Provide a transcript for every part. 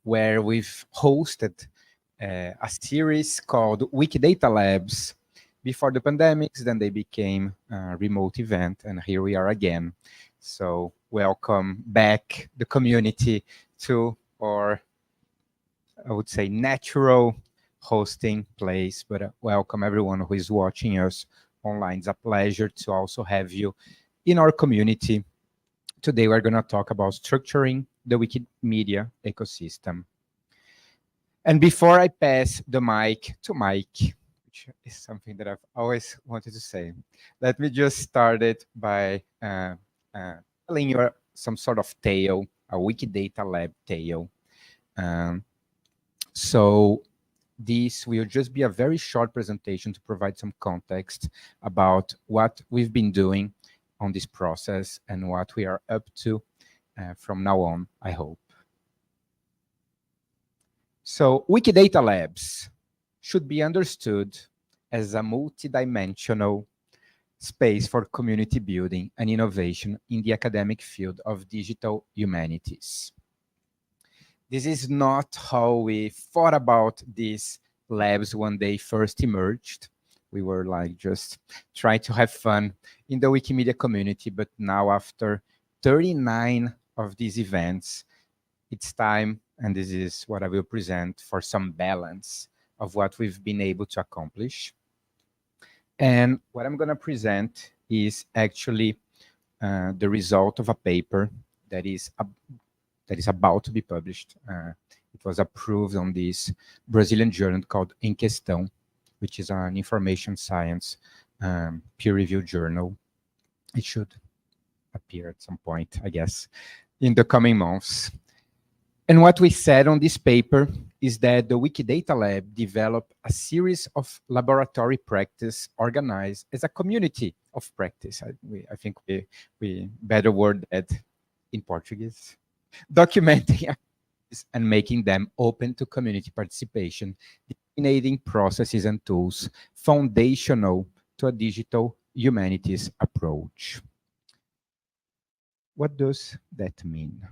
where we've hosted a series called Wikidata Labs. Before the pandemics, then they became a remote event, and here we are again. So welcome back the community to our, I would say, natural hosting place, but welcome everyone who is watching us online. It's a pleasure to also have you in our community. Today we're going to talk about structuring the Wikimedia ecosystem. And before I pass the mic to Mike, which is something that I've always wanted to say, let me just start it by telling you some sort of tale, a Wikidata Lab tale. So this will just be a very short presentation to provide some context about what we've been doing on this process and what we are up to from now on, I hope. So Wikidata Labs should be understood as a multidimensional space for community building and innovation in the academic field of digital humanities. This is not how we thought about these labs when they first emerged. We were like just trying to have fun in the Wikimedia community, but now after 39 of these events, it's time, and this is what I will present, for some balance of what we've been able to accomplish. And what I'm going to present is actually the result of a paper that is about to be published. It was approved on this Brazilian journal called Em Questão, which is an information science peer-reviewed journal. It should appear at some point, I guess, in the coming months. And what we said on this paper is that the Wikidata Lab developed a series of laboratory practice organized as a community of practice. I think we better word that in Portuguese. Documenting and making them open to community participation, disseminating processes and tools foundational to a digital humanities approach. What does that mean?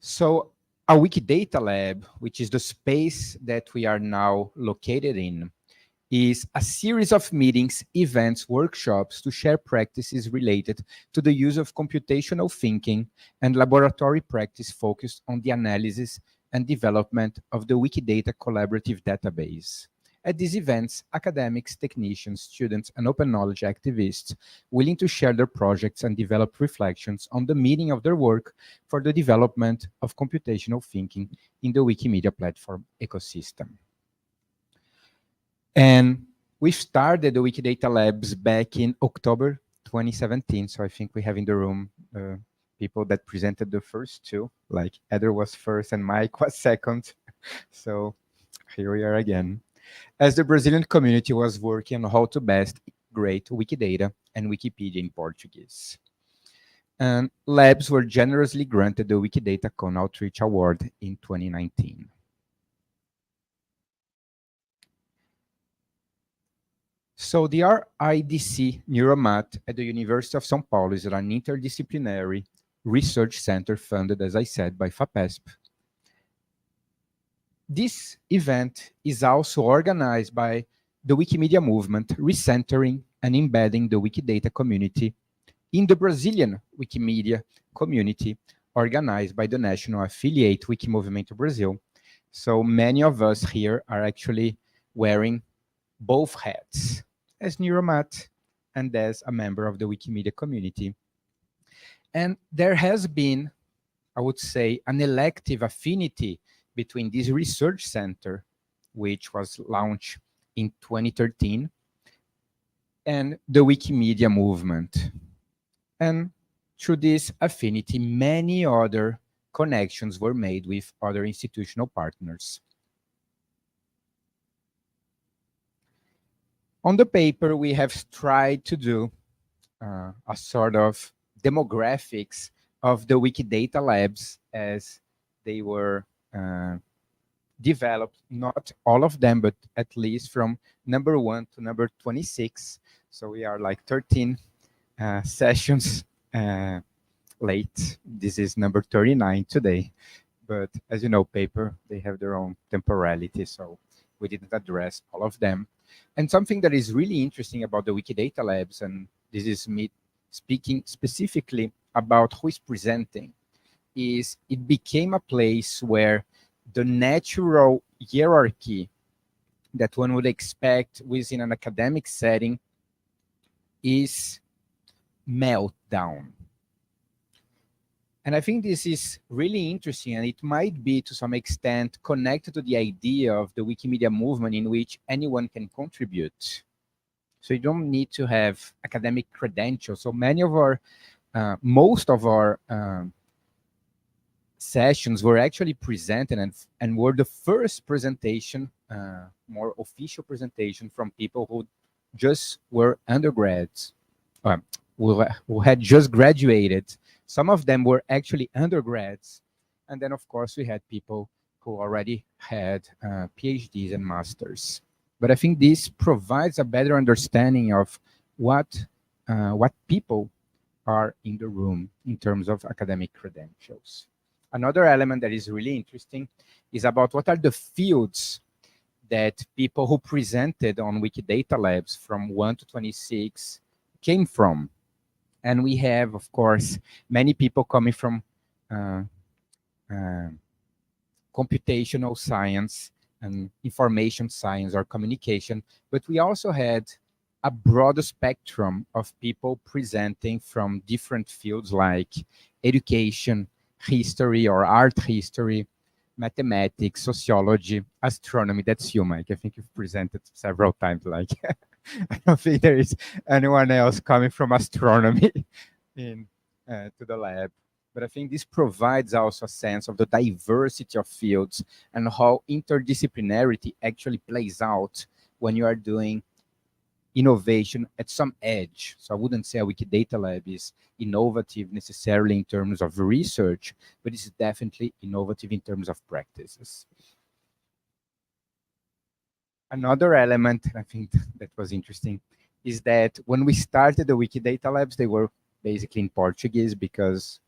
So a Wikidata Lab, which is the space that we are now located in, is a series of meetings, events, workshops to share practices related to the use of computational thinking and laboratory practice focused on the analysis and development of the Wikidata collaborative database. At these events, academics, technicians, students, and open knowledge activists willing to share their projects and develop reflections on the meaning of their work for the development of computational thinking in the Wikimedia platform ecosystem. And we started the Wikidata Labs back in October 2017. So I think we have in the room people that presented the first two, like Eder was first and Mike was second. So here we are again. As the Brazilian community was working on how to best integrate Wikidata and Wikipedia in Portuguese. And labs were generously granted the Wikidata Con Outreach Award in 2019. So the RIDC NeuroMat at the University of São Paulo is an interdisciplinary research center funded, as I said, by FAPESP. This event is also organized by the Wikimedia movement, recentering and embedding the Wikidata community in the Brazilian Wikimedia community, organized by the national affiliate Movimento Brasil. So many of us here are actually wearing both hats, as NeuroMat and as a member of the Wikimedia community. And there has been, I would say, an elective affinity between this research center, which was launched in 2013, and the Wikimedia movement. And through this affinity, many other connections were made with other institutional partners. On the paper, we have tried to do a sort of demographics of the Wikidata Labs as they were developed, not all of them, but at least from number 1 to number 26. So we are like 13 sessions late. This is number 39 today. But as you know, paper, they have their own temporality, so we didn't address all of them. And something that is really interesting about the Wikidata Labs, and this is me speaking specifically about who is presenting, is it became a place where the natural hierarchy that one would expect within an academic setting is melt down. And I think this is really interesting, and it might be to some extent connected to the idea of the Wikimedia movement in which anyone can contribute. So you don't need to have academic credentials. So many of our, most of our sessions were actually presented and were the first presentation, more official presentation from people who just were undergrads, who had just graduated. Some of them were actually undergrads. And then, of course, we had people who already had PhDs and masters. But I think this provides a better understanding of what people are in the room in terms of academic credentials. Another element that is really interesting is about what are the fields that people who presented on Wikidata Labs from 1 to 26 came from. And we have, of course, many people coming from computational science and information science or communication, but we also had a broader spectrum of people presenting from different fields like education, history or art history, mathematics, sociology, astronomy. That's you, Mike. I think you've presented several times. Like, I don't think there is anyone else coming from astronomy in to the lab. But I think this provides also a sense of the diversity of fields and how interdisciplinarity actually plays out when you are doing innovation at some edge. So I wouldn't say a Wikidata Lab is innovative necessarily in terms of research, but it's definitely innovative in terms of practices. Another element, I think that was interesting, is that when we started the Wikidata Labs, they were basically in Portuguese because,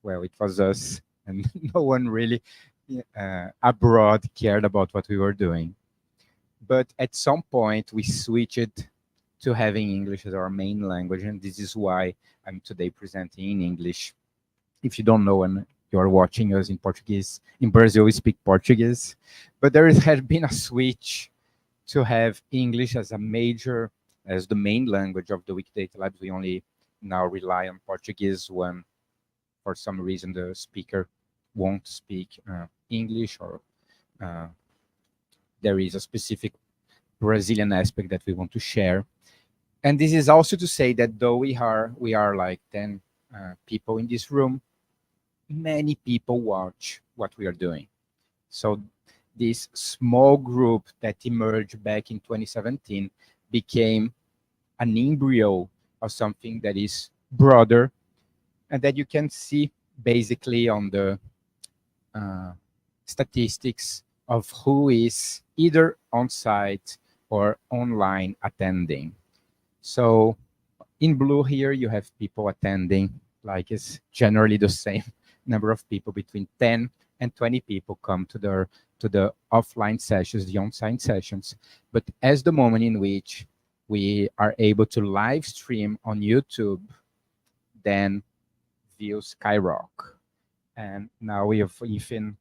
well, it was us and no one really abroad cared about what we were doing. But at some point, we switched to having English as our main language, and this is why I'm today presenting in English. If you don't know and you're watching us in Portuguese, in Brazil, we speak Portuguese. But there has been a switch to have English as a major, as the main language of the Wikidata Labs. We only now rely on Portuguese when, for some reason, the speaker won't speak English or there is a specific Brazilian aspect that we want to share. And this is also to say that though we are like 10 people in this room, many people watch what we are doing. So this small group that emerged back in 2017 became an embryo of something that is broader and that you can see basically on the statistics of who is either on site or online attending. So in blue here, you have people attending, like it's generally the same number of people, between 10 and 20 people come to the offline sessions, the on-site sessions. But as the moment in which we are able to live stream on YouTube, then views skyrocket. And now we have even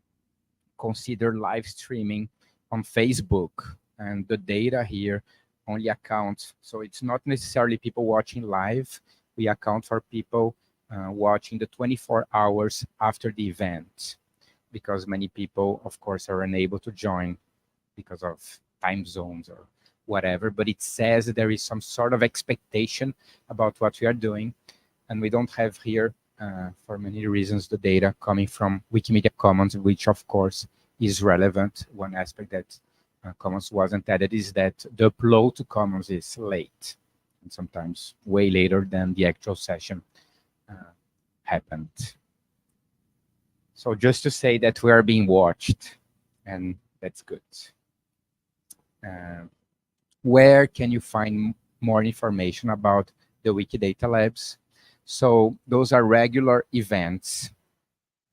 considered live streaming on Facebook, and the data here only accounts, so it's not necessarily people watching live. We account for people watching the 24 hours after the event, because many people, of course, are unable to join because of time zones or whatever, but it says that there is some sort of expectation about what we are doing, and we don't have here, for many reasons, the data coming from Wikimedia Commons, which, of course, is relevant. One aspect that Commons wasn't added is that the upload to Commons is late, and sometimes way later than the actual session happened. So just to say that we are being watched, and that's good. Where can you find more information about the Wikidata Labs? So those are regular events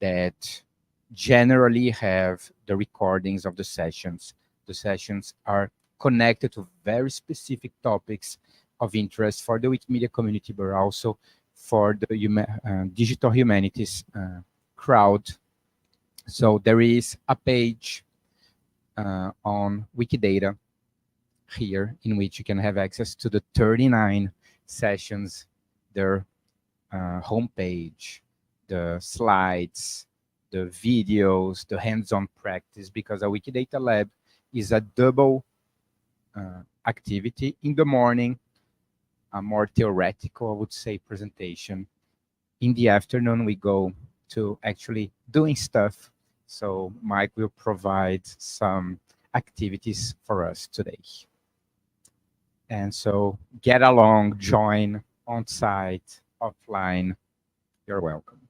that generally have the recordings of the sessions. The sessions are connected to very specific topics of interest for the Wikimedia community, but also for the digital humanities crowd. So there is a page on Wikidata here in which you can have access to the 39 sessions, their homepage, the slides, the videos, the hands-on practice, because a Wikidata Lab is a double activity. In the morning, a more theoretical, I would say, presentation. In the afternoon, we go to actually doing stuff. So Mike will provide some activities for us today. And so get along, join on-site, offline. You're welcome.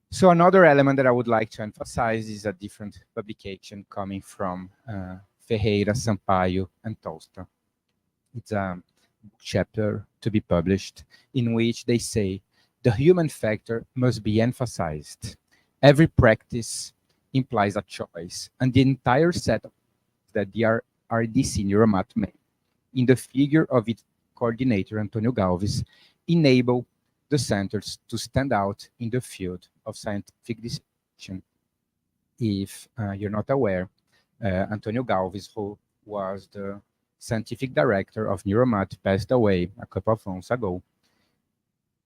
So another element that I would like to emphasize is a different publication coming from Ferreira, Sampaio, and Tosta. It's a chapter to be published in which they say the human factor must be emphasized. Every practice implies a choice, and the entire set that the RDC NeuroMat made in the figure of its coordinator, Antonio Galvez, enable the centers to stand out in the field of scientific dissemination. If you're not aware, Antonio Galvez, who was the scientific director of NeuroMat, passed away a couple of months ago.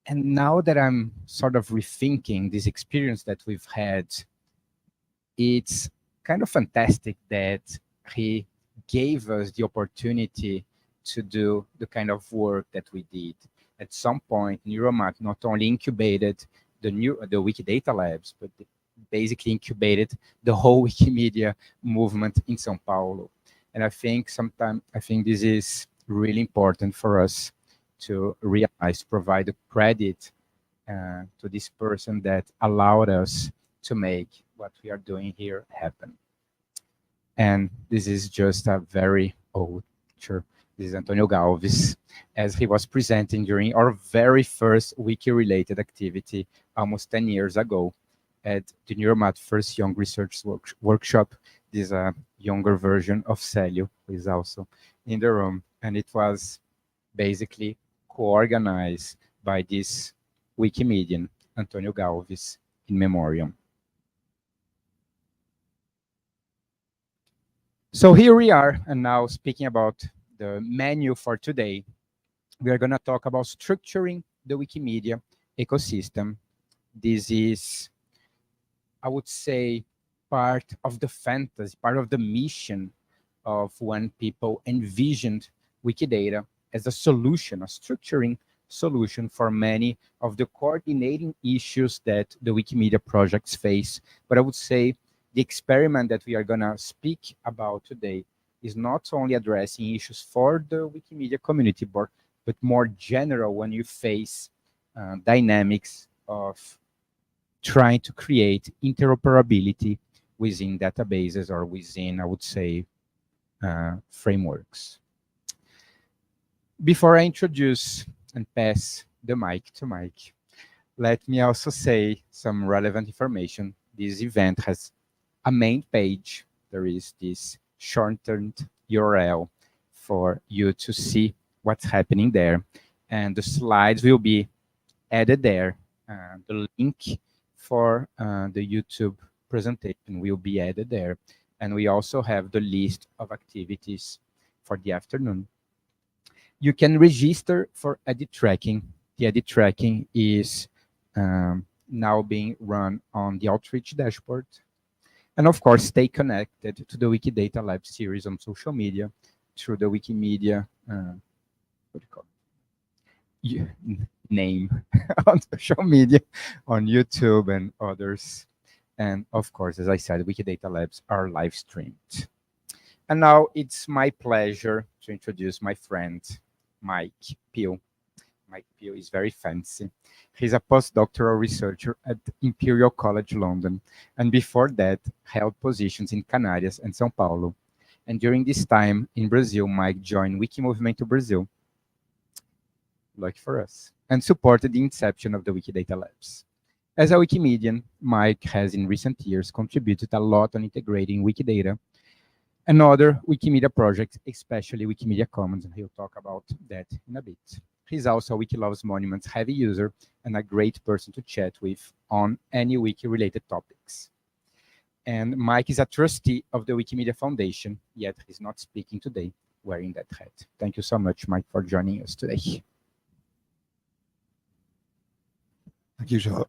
And now that I'm sort of rethinking this experience that we've had, it's kind of fantastic that he gave us the opportunity to do the kind of work that we did. At some point, NeuroMat not only incubated the Wikidata Labs, but basically incubated the whole Wikimedia movement in São Paulo. And I think this is really important for us to realize, provide the credit to this person that allowed us to make what we are doing here happen. And this is just a very old picture. This is Antonio Galvez, as he was presenting during our very first Wiki-related activity almost 10 years ago at the NeuroMat First Young Research Workshop. This is a younger version of Célio, who is also in the room. And it was basically co-organized by this Wikimedian, Antonio Galvez, in memoriam. So here we are, and now speaking about the menu for today, we are going to talk about structuring the Wikimedia ecosystem. This is, I would say, part of the fantasy, part of the mission of when people envisioned Wikidata as a solution, a structuring solution for many of the coordinating issues that the Wikimedia projects face. But I would say the experiment that we are going to speak about today is not only addressing issues for the Wikimedia community, but more general when you face dynamics of trying to create interoperability within databases or within, I would say, frameworks. Before I introduce and pass the mic to Mike, let me also say some relevant information. This event has a main page. There is this shortened URL for you to see what's happening there. And the slides will be added there. The link for the YouTube presentation will be added there. And we also have the list of activities for the afternoon. You can register for edit tracking. The edit tracking is now being run on the Outreach dashboard. And of course, stay connected to the Wikidata Lab series on social media through the Wikimedia, what do you call it? Name on social media, on YouTube and others. And of course, as I said, Wikidata Labs are live streamed. And now it's my pleasure to introduce my friend, Mike Peel. Mike Peel is very fancy. He's a postdoctoral researcher at Imperial College London, and before that, held positions in Canarias and São Paulo. And during this time in Brazil, Mike joined Movimento Brasil, lucky for us, and supported the inception of the Wikidata Labs. As a Wikimedian, Mike has in recent years contributed a lot on integrating Wikidata and other Wikimedia projects, especially Wikimedia Commons, and he'll talk about that in a bit. He's also a Wikiloves Monuments heavy user and a great person to chat with on any Wiki-related topics. And Mike is a trustee of the Wikimedia Foundation, yet he's not speaking today wearing that hat. Thank you so much, Mike, for joining us today. Thank you, Joe.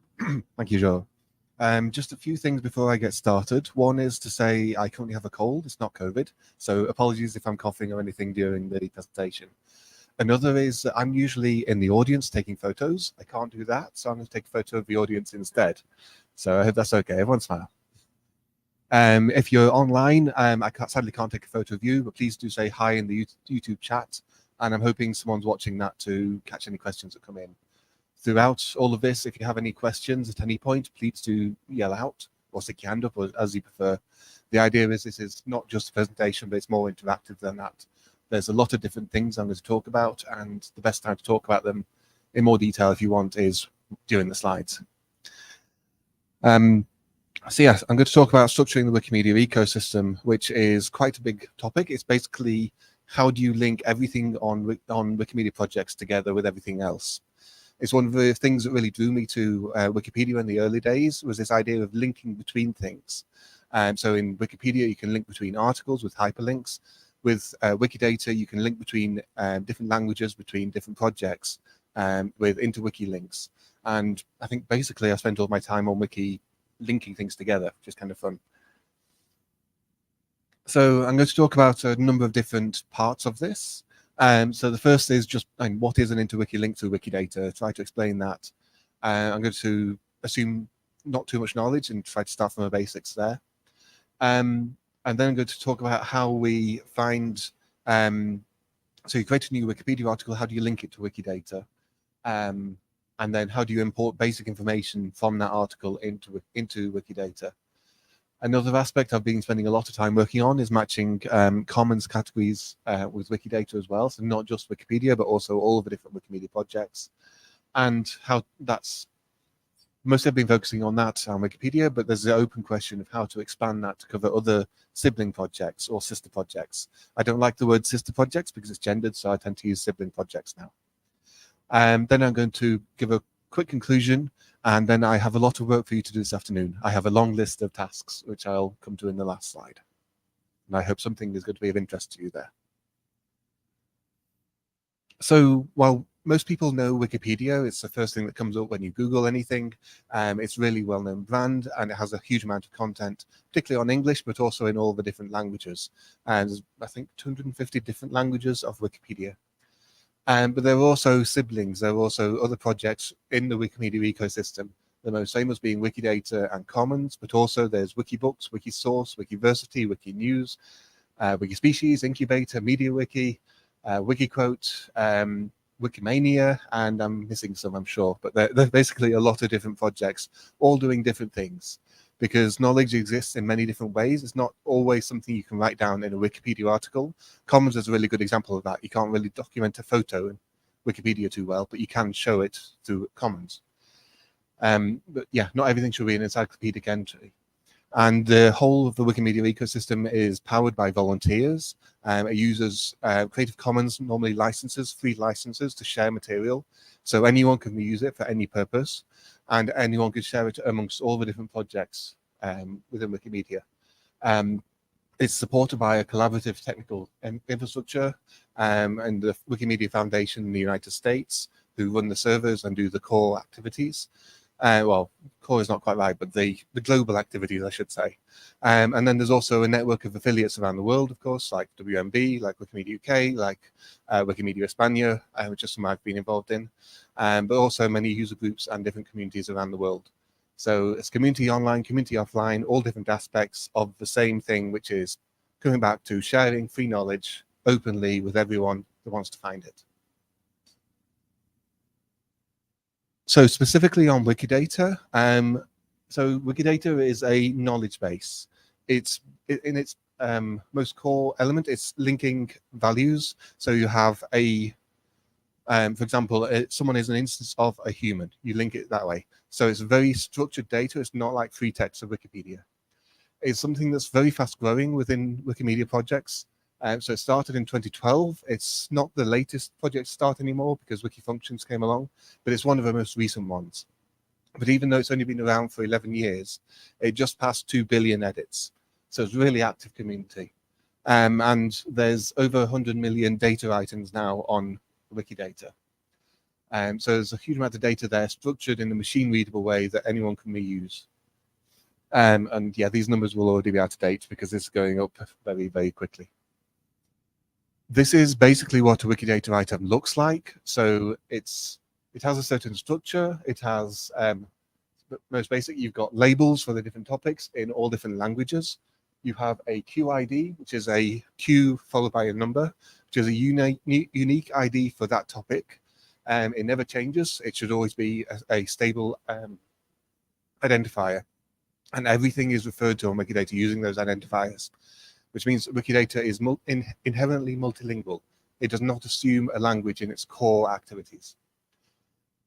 Thank you, Joe. Just a few things before I get started. One is to say I currently have a cold. It's not COVID, so apologies if I'm coughing or anything during the presentation. Another is that I'm usually in the audience taking photos. I can't do that, so I'm going to take a photo of the audience instead. So I hope that's okay. Everyone smile. If you're online, I sadly can't take a photo of you, but please do say hi in the YouTube chat, and I'm hoping someone's watching that to catch any questions that come in. Throughout all of this, if you have any questions at any point, please do yell out or stick your hand up, or as you prefer. The idea is this is not just a presentation, but it's more interactive than that. There's a lot of different things I'm going to talk about, and the best time to talk about them in more detail, if you want, is during the slides. So yes, I'm going to talk about structuring the Wikimedia ecosystem, which is quite a big topic. It's basically how do you link everything on Wikimedia projects together with everything else. It's one of the things that really drew me to Wikipedia in the early days, was this idea of linking between things. So in Wikipedia, you can link between articles with hyperlinks. With Wikidata, you can link between different languages, between different projects with interwiki links. And I think basically I spent all my time on Wiki linking things together, which is kind of fun. So I'm going to talk about a number of different parts of this. So the first is just what is an interwiki link to Wikidata, try to explain that. I'm going to assume not too much knowledge and try to start from the basics there. And then I'm going to talk about how we find, so you create a new Wikipedia article, how do you link it to Wikidata? And then how do you import basic information from that article into Wikidata? Another aspect I've been spending a lot of time working on is matching commons categories with Wikidata as well. So not just Wikipedia, but also all of the different Wikimedia projects. And how that's, mostly I've been focusing on that on Wikipedia, but there's the open question of how to expand that to cover other sibling projects or sister projects. I don't like the word sister projects because it's gendered, so I tend to use sibling projects now. Then I'm going to give a quick conclusion, and then I have a lot of work for you to do this afternoon. I have a long list of tasks, which I'll come to in the last slide. And I hope something is going to be of interest to you there. So while most people know Wikipedia, it's the first thing that comes up when you Google anything. It's a really well-known brand, and it has a huge amount of content, particularly on English, but also in all the different languages. And there's, I think, 250 different languages of Wikipedia. But there are also siblings. There are also other projects in the Wikimedia ecosystem. The most famous being Wikidata and Commons, but also there's Wikibooks, Wikisource, Wikiversity, Wikinews, Wikispecies, Incubator, MediaWiki, Wikiquote, Wikimania, and I'm missing some, I'm sure. But there's basically a lot of different projects, all doing different things. Because knowledge exists in many different ways. It's not always something you can write down in a Wikipedia article. Commons is a really good example of that. You can't really document a photo in Wikipedia too well, but you can show it through Commons. But yeah, not everything should be an encyclopedic entry. And the whole of the Wikimedia ecosystem is powered by volunteers. It uses Creative Commons, normally licenses, free licenses to share material. So anyone can use it for any purpose, and anyone can share it amongst all the different projects within Wikimedia. It's supported by a collaborative technical infrastructure and the Wikimedia Foundation in the United States, who run the servers and do the core activities. Well, core is not quite right, but the global activities, I should say. And then there's also a network of affiliates around the world, of course, like WMB, like Wikimedia UK, like Wikimedia España, which is something I've been involved in, but also many user groups and different communities around the world. So it's community online, community offline, all different aspects of the same thing, which is coming back to sharing free knowledge openly with everyone who wants to find it. So specifically on Wikidata, so Wikidata is a knowledge base. It's in its most core element, it's linking values. So you have a For example, someone is an instance of a human. You link it that way. So it's very structured data. It's not like free text of Wikipedia. It's something that's very fast growing within Wikimedia projects. So it started in 2012. It's not the latest project to start anymore because Wikifunctions came along, but it's one of the most recent ones. But even though it's only been around for 11 years, it just passed 2 billion edits. So it's a really active community. And there's over 100 million data items now on Wikidata. So there's a huge amount of data there structured in a machine readable way that anyone can reuse. And yeah, these numbers will already be out of date because it's going up very, very quickly. This is basically what a Wikidata item looks like. So it has a certain structure. It has, most basic, you've got labels for the different topics in all different languages. You have a QID, which is a Q followed by a number, which is a unique ID for that topic. It never changes. It should always be a stable identifier. And everything is referred to on Wikidata using those identifiers, which means Wikidata is inherently multilingual. It does not assume a language in its core activities.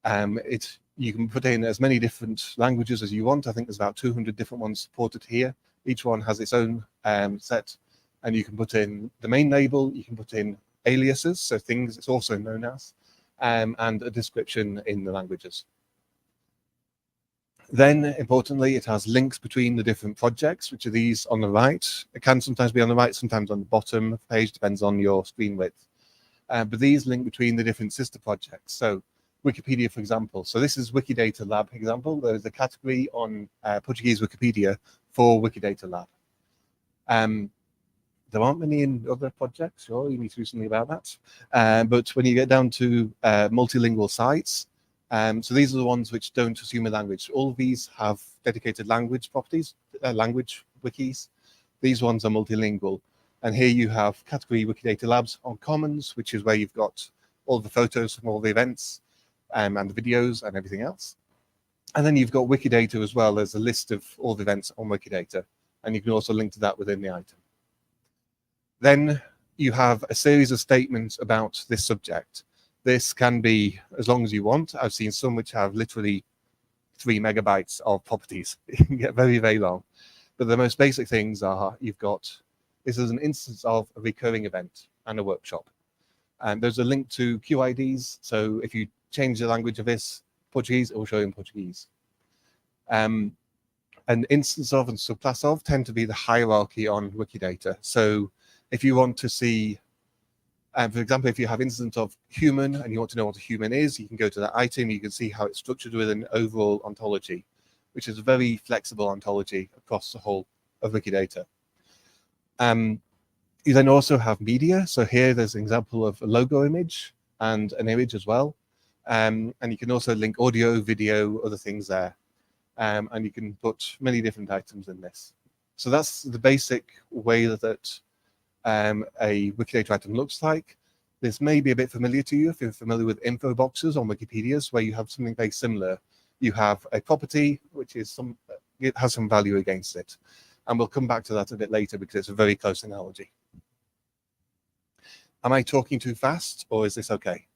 You can put in as many different languages as you want. I think there's about 200 different ones supported here. Each one has its own set, and you can put in the main label, you can put in aliases, so things it's also known as, and a description in the languages. Then, importantly, it has links between the different projects, which are these on the right. It can sometimes be on the right, sometimes on the bottom of the page, depends on your screen width. But these link between the different sister projects. So Wikipedia, for example. So this is Wikidata Lab example. There's a category on Portuguese Wikipedia for Wikidata Lab. There aren't many in other projects, sure, you need to do something about that. But when you get down to multilingual sites, so these are the ones which don't assume a language. All of these have dedicated language properties, language wikis. These ones are multilingual. And here you have category Wikidata Labs on Commons, which is where you've got all the photos from all the events and the videos and everything else. And then you've got Wikidata as well. There's a list of all the events on Wikidata, and you can also link to that within the item. Then you have a series of statements about this subject. This can be as long as you want. I've seen some which have literally 3 megabytes of properties. It can get very, very long. But the most basic things are this is an instance of a recurring event and a workshop. And there's a link to QIDs. So if you change the language of this, Portuguese, it will show you in Portuguese. An instance of and subclass of tend to be the hierarchy on Wikidata. So if you want to see, for example, if you have instance of human and you want to know what a human is, you can go to that item. You can see how it's structured with an overall ontology, which is a very flexible ontology across the whole of Wikidata. You then also have media. So here there's an example of a logo image and an image as well. And you can also link audio, video, other things there. And you can put many different items in this. So that's the basic way that a Wikidata item looks like. This may be a bit familiar to you if you're familiar with info boxes on Wikipedias, where you have something very similar. You have a property which is it has some value against it, and we'll come back to that a bit later because it's a very close analogy. Am I talking too fast, or is this okay?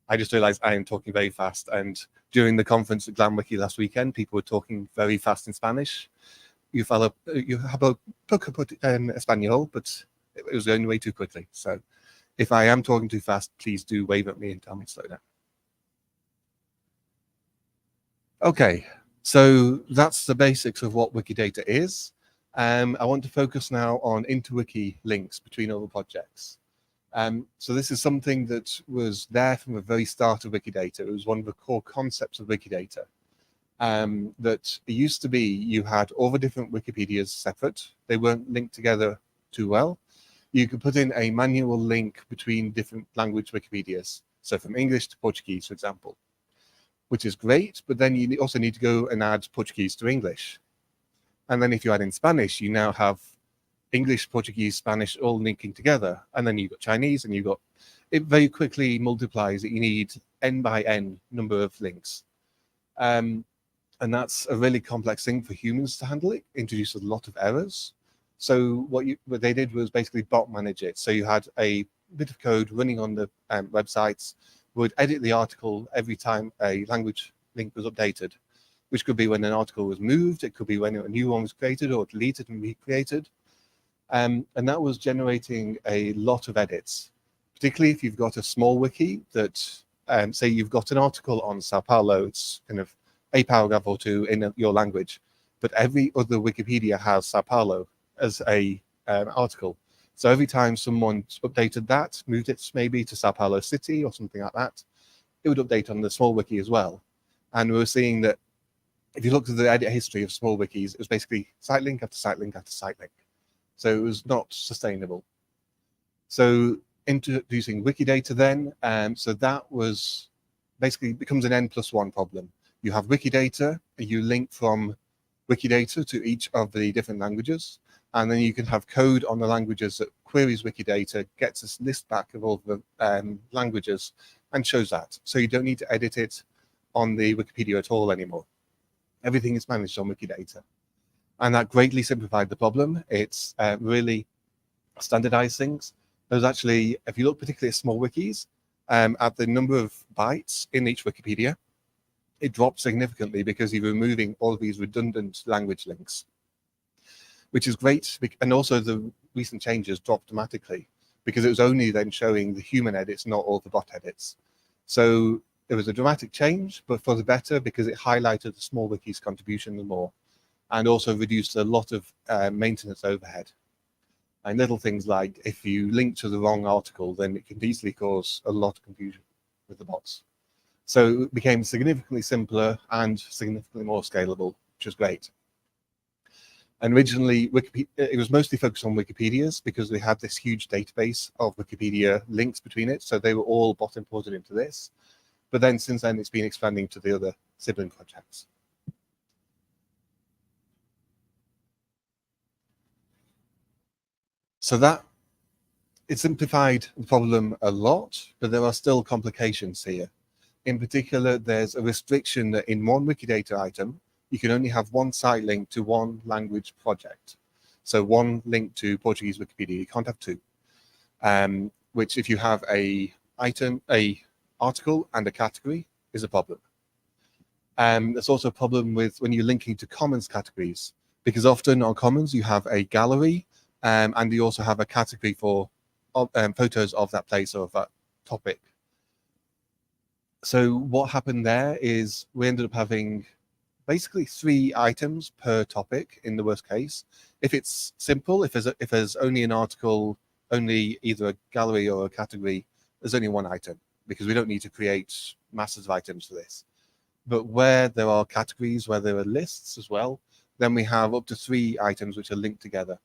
I just realized I am talking very fast, and during the conference at GlamWiki last weekend, people were talking very fast in Spanish. You hablo poco español, but it was going way too quickly. So if I am talking too fast, please do wave at me and tell me to slow down. Okay, so that's the basics of what Wikidata is. I want to focus now on interwiki links between other projects. So this is something that was there from the very start of Wikidata. It was one of the core concepts of Wikidata. That it used to be you had all the different Wikipedias separate. They weren't linked together too well. You could put in a manual link between different language Wikipedias. So from English to Portuguese, for example, which is great, but then you also need to go and add Portuguese to English. And then if you add in Spanish, you now have English, Portuguese, Spanish all linking together. And then you've got Chinese, and it very quickly multiplies that you need n by n number of links. And that's a really complex thing for humans to handle. It introduced a lot of errors. So what they did was basically bot manage it. So you had a bit of code running on the websites would edit the article every time a language link was updated, which could be when an article was moved, it could be when a new one was created or deleted and recreated. And that was generating a lot of edits, particularly if you've got a small wiki that, say you've got an article on Sao Paulo, it's kind of a paragraph or two in your language, but every other Wikipedia has Sao Paulo as a article. So every time someone updated that, moved it maybe to Sao Paulo City or something like that, it would update on the small wiki as well. And we were seeing that if you looked at the edit history of small wikis, it was basically site link after site link after site link. So it was not sustainable. So introducing Wikidata then, so that was basically becomes an N+1 problem. You have Wikidata, you link from Wikidata to each of the different languages, and then you can have code on the languages that queries Wikidata, gets this list back of all the languages, and shows that. So you don't need to edit it on the Wikipedia at all anymore. Everything is managed on Wikidata. And that greatly simplified the problem. It's really standardized things. There's actually, if you look particularly at small wikis, at the number of bytes in each Wikipedia, it drops significantly because you're removing all of these redundant language links, which is great. And also the recent changes dropped dramatically because it was only then showing the human edits, not all the bot edits. So there was a dramatic change, but for the better because it highlighted the small wikis contribution more, and also reduced a lot of maintenance overhead. And little things like if you link to the wrong article, then it can easily cause a lot of confusion with the bots. So it became significantly simpler and significantly more scalable, which was great. And originally, it was mostly focused on Wikipedias because we had this huge database of Wikipedia links between it. So they were all bot imported into this. But then since then, it's been expanding to the other sibling projects. So that it simplified the problem a lot, but there are still complications here. In particular, there's a restriction that in one Wikidata item, you can only have one site link to one language project. So one link to Portuguese Wikipedia, you can't have two. Which if you have a article and a category is a problem. There's also a problem with when you're linking to commons categories, because often on commons you have a gallery and you also have a category for photos of that place or of that topic. So what happened there is we ended up having basically 3 items per topic in the worst case. If it's simple, if there's only an article, only either a gallery or a category, there's only 1 item because we don't need to create masses of items for this. But where there are categories, where there are lists as well, then we have up to 3 items which are linked together.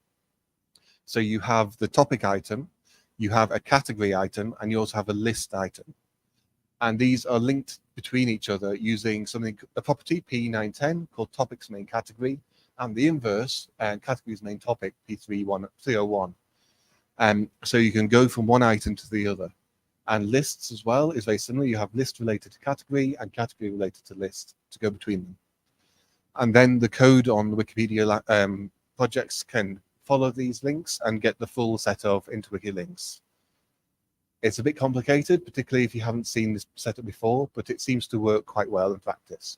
So you have the topic item, you have a category item, and you also have a list item. And these are linked between each other using something, a property P910 called topics main category, and the inverse, categories main topic P301. So you can go from one item to the other. And lists as well is very similar. You have list related to category and category related to list to go between them. And then the code on the Wikipedia projects can follow these links and get the full set of interwiki links. It's a bit complicated, particularly if you haven't seen this setup before, but it seems to work quite well in practice.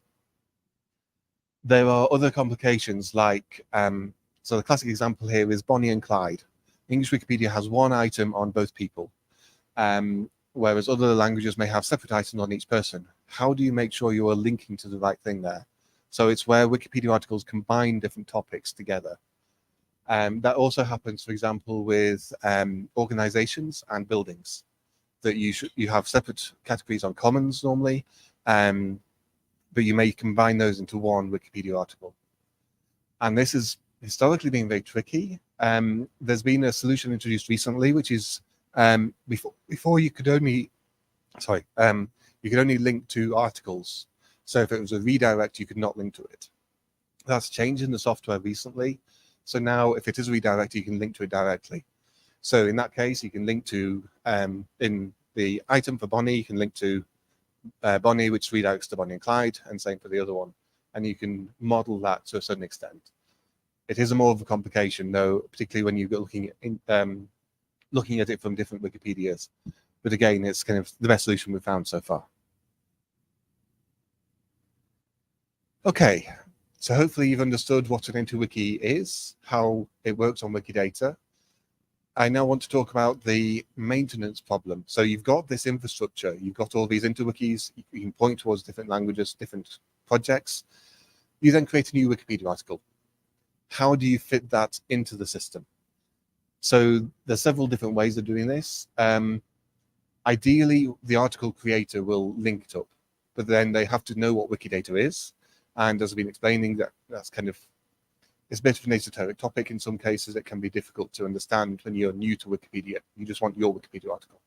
There are other complications like, so the classic example here is Bonnie and Clyde. English Wikipedia has 1 item on both people, whereas other languages may have separate items on each person. How do you make sure you are linking to the right thing there? So it's where Wikipedia articles combine different topics together. That also happens, for example, with organizations and buildings, that you have separate categories on commons normally, but you may combine those into one Wikipedia article. And this has historically been very tricky. There's been a solution introduced recently, which is before you could only, you could only link to articles. So if it was a redirect, you could not link to it. That's changed in the software recently. So now if it is a redirect, you can link to it directly. So in that case, you can link to, in the item for Bonnie, you can link to Bonnie, which redirects to Bonnie and Clyde, and same for the other one. And you can model that to a certain extent. It is more of a complication, though, particularly when you're looking at it from different Wikipedias. But again, it's kind of the best solution we've found so far. Okay, so hopefully you've understood what an interwiki is, how it works on Wikidata. I now want to talk about the maintenance problem. So you've got this infrastructure, you've got all these interwikis, you can point towards different languages, different projects. You then create a new Wikipedia article. How do you fit that into the system? So there's several different ways of doing this. Ideally, the article creator will link it up, but then they have to know what Wikidata is. And as I've been explaining, that's kind of, it's a bit of an esoteric topic in some cases. It can be difficult to understand when you're new to Wikipedia. You just want your Wikipedia article.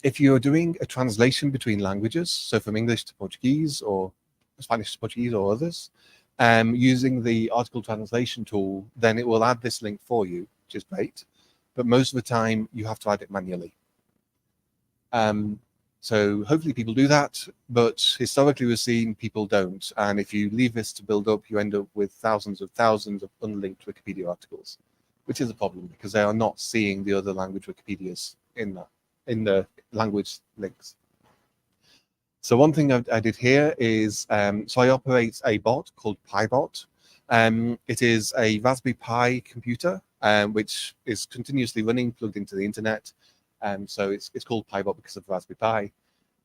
If you're doing a translation between languages, so from English to Portuguese or Spanish to Portuguese or others, using the article translation tool, then it will add this link for you, which is great. But most of the time, you have to add it manually. So hopefully people do that, but historically we've seen people don't. And if you leave this to build up, you end up with thousands of unlinked Wikipedia articles, which is a problem because they are not seeing the other language Wikipedias in the language links. So one thing I did here is, so I operate a bot called PiBot. It is a Raspberry Pi computer, which is continuously running, plugged into the internet. So it's called PiBot because of Raspberry Pi.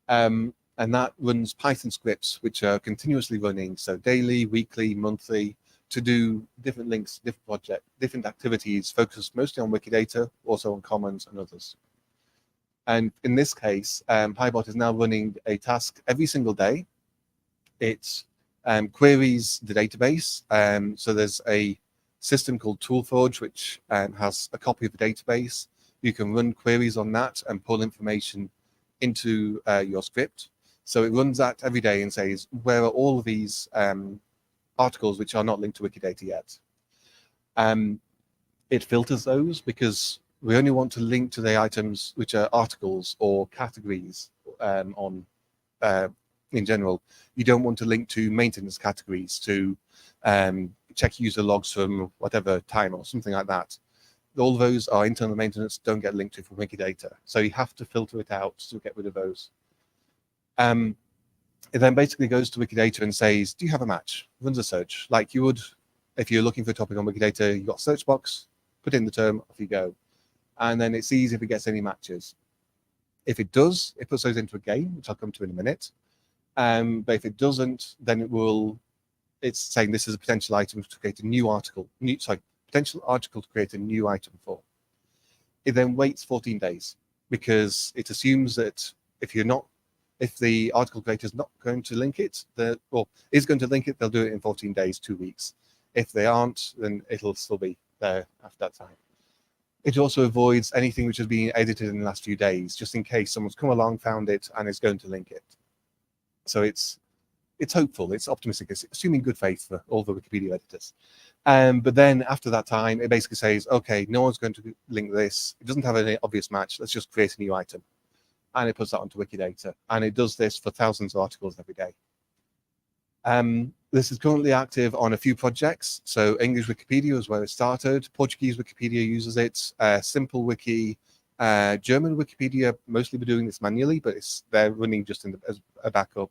And that runs Python scripts, which are continuously running, so daily, weekly, monthly, to do different links, different projects, different activities, focused mostly on Wikidata, also on Commons and others. And in this case, PiBot is now running a task every single day. It queries the database. So there's a system called ToolForge, which has a copy of the database. You can run queries on that and pull information into your script. So it runs that every day and says, where are all of these articles which are not linked to Wikidata yet? It filters those because we only want to link to the items which are articles or categories in general. You don't want to link to maintenance categories to check user logs from whatever time or something like that. All those are internal maintenance, don't get linked to from Wikidata. So you have to filter it out to get rid of those. It then basically goes to Wikidata and says, do you have a match? Runs a search like you would if you're looking for a topic on Wikidata. You've got a search box, put in the term, off you go. And then it sees if it gets any matches. If it does, it puts those into a game, which I'll come to in a minute. But if it doesn't, then it's saying this is a potential item to create a new article, potential article to create a new item for. It then waits 14 days because it assumes that if the article creator is not going to link it, is going to link it, they'll do it in 14 days, 2 weeks. If they aren't, then it'll still be there after that time. It also avoids anything which has been edited in the last few days, just in case someone's come along, found it, and is going to link it. So it's hopeful, it's optimistic, it's assuming good faith for all the Wikipedia editors. But then after that time, it basically says, okay, no one's going to link this. It doesn't have any obvious match. Let's just create a new item. And it puts that onto Wikidata. And it does this for thousands of articles every day. This is currently active on a few projects. So English Wikipedia is where it started. Portuguese Wikipedia uses it. Simple Wiki. German Wikipedia, mostly we're doing this manually, but they're running just as a backup.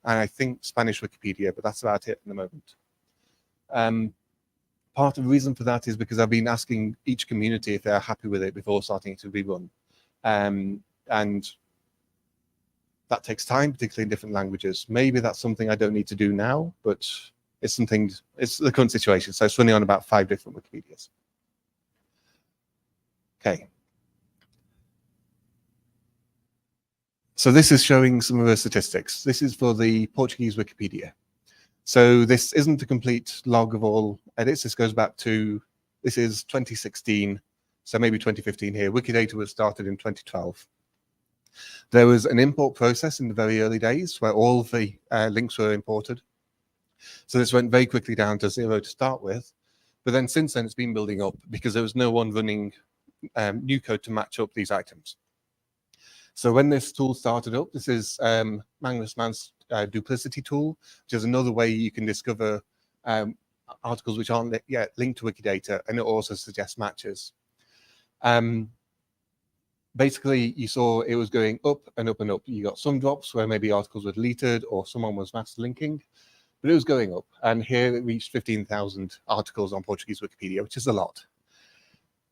And I think Spanish Wikipedia, but that's about it at the moment. Part of the reason for that is because I've been asking each community if they're happy with it before starting it to be run. And that takes time, particularly in different languages. Maybe that's something I don't need to do now, but it's the current situation. So it's running on about 5 different Wikipedias. Okay. So this is showing some of the statistics. This is for the Portuguese Wikipedia. So this isn't a complete log of all edits. This goes back to, this is 2016, so maybe 2015 here. Wikidata was started in 2012. There was an import process in the very early days where all of the links were imported. So this went very quickly down to 0 to start with. But then since then, it's been building up because there was no one running new code to match up these items. So when this tool started up, this is Magnus Mann's duplicity tool, which is another way you can discover articles which aren't yet linked to Wikidata, and it also suggests matches. basically you saw it was going up and up and up. You got some drops where maybe articles were deleted or someone was master linking, but it was going up. And here it reached 15,000 articles on Portuguese Wikipedia, which is a lot.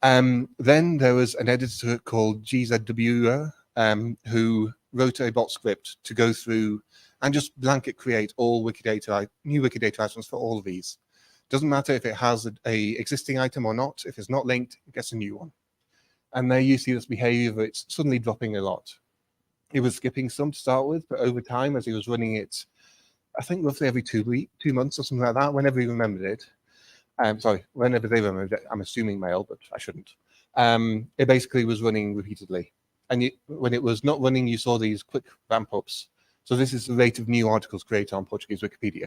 Then there was an editor called GZW who wrote a bot script to go through and just blanket create all Wikidata, new Wikidata items for all of these. Doesn't matter if it has a existing item or not. If it's not linked, it gets a new one. And there you see this behavior of it's suddenly dropping a lot. He was skipping some to start with, but over time, as he was running it, I think roughly every 2 months or something like that, whenever he remembered it. Sorry, whenever they remembered it, I'm assuming mail, but I shouldn't. It basically was running repeatedly. And when it was not running, you saw these quick ramp ups. So this is the rate of new articles created on Portuguese Wikipedia.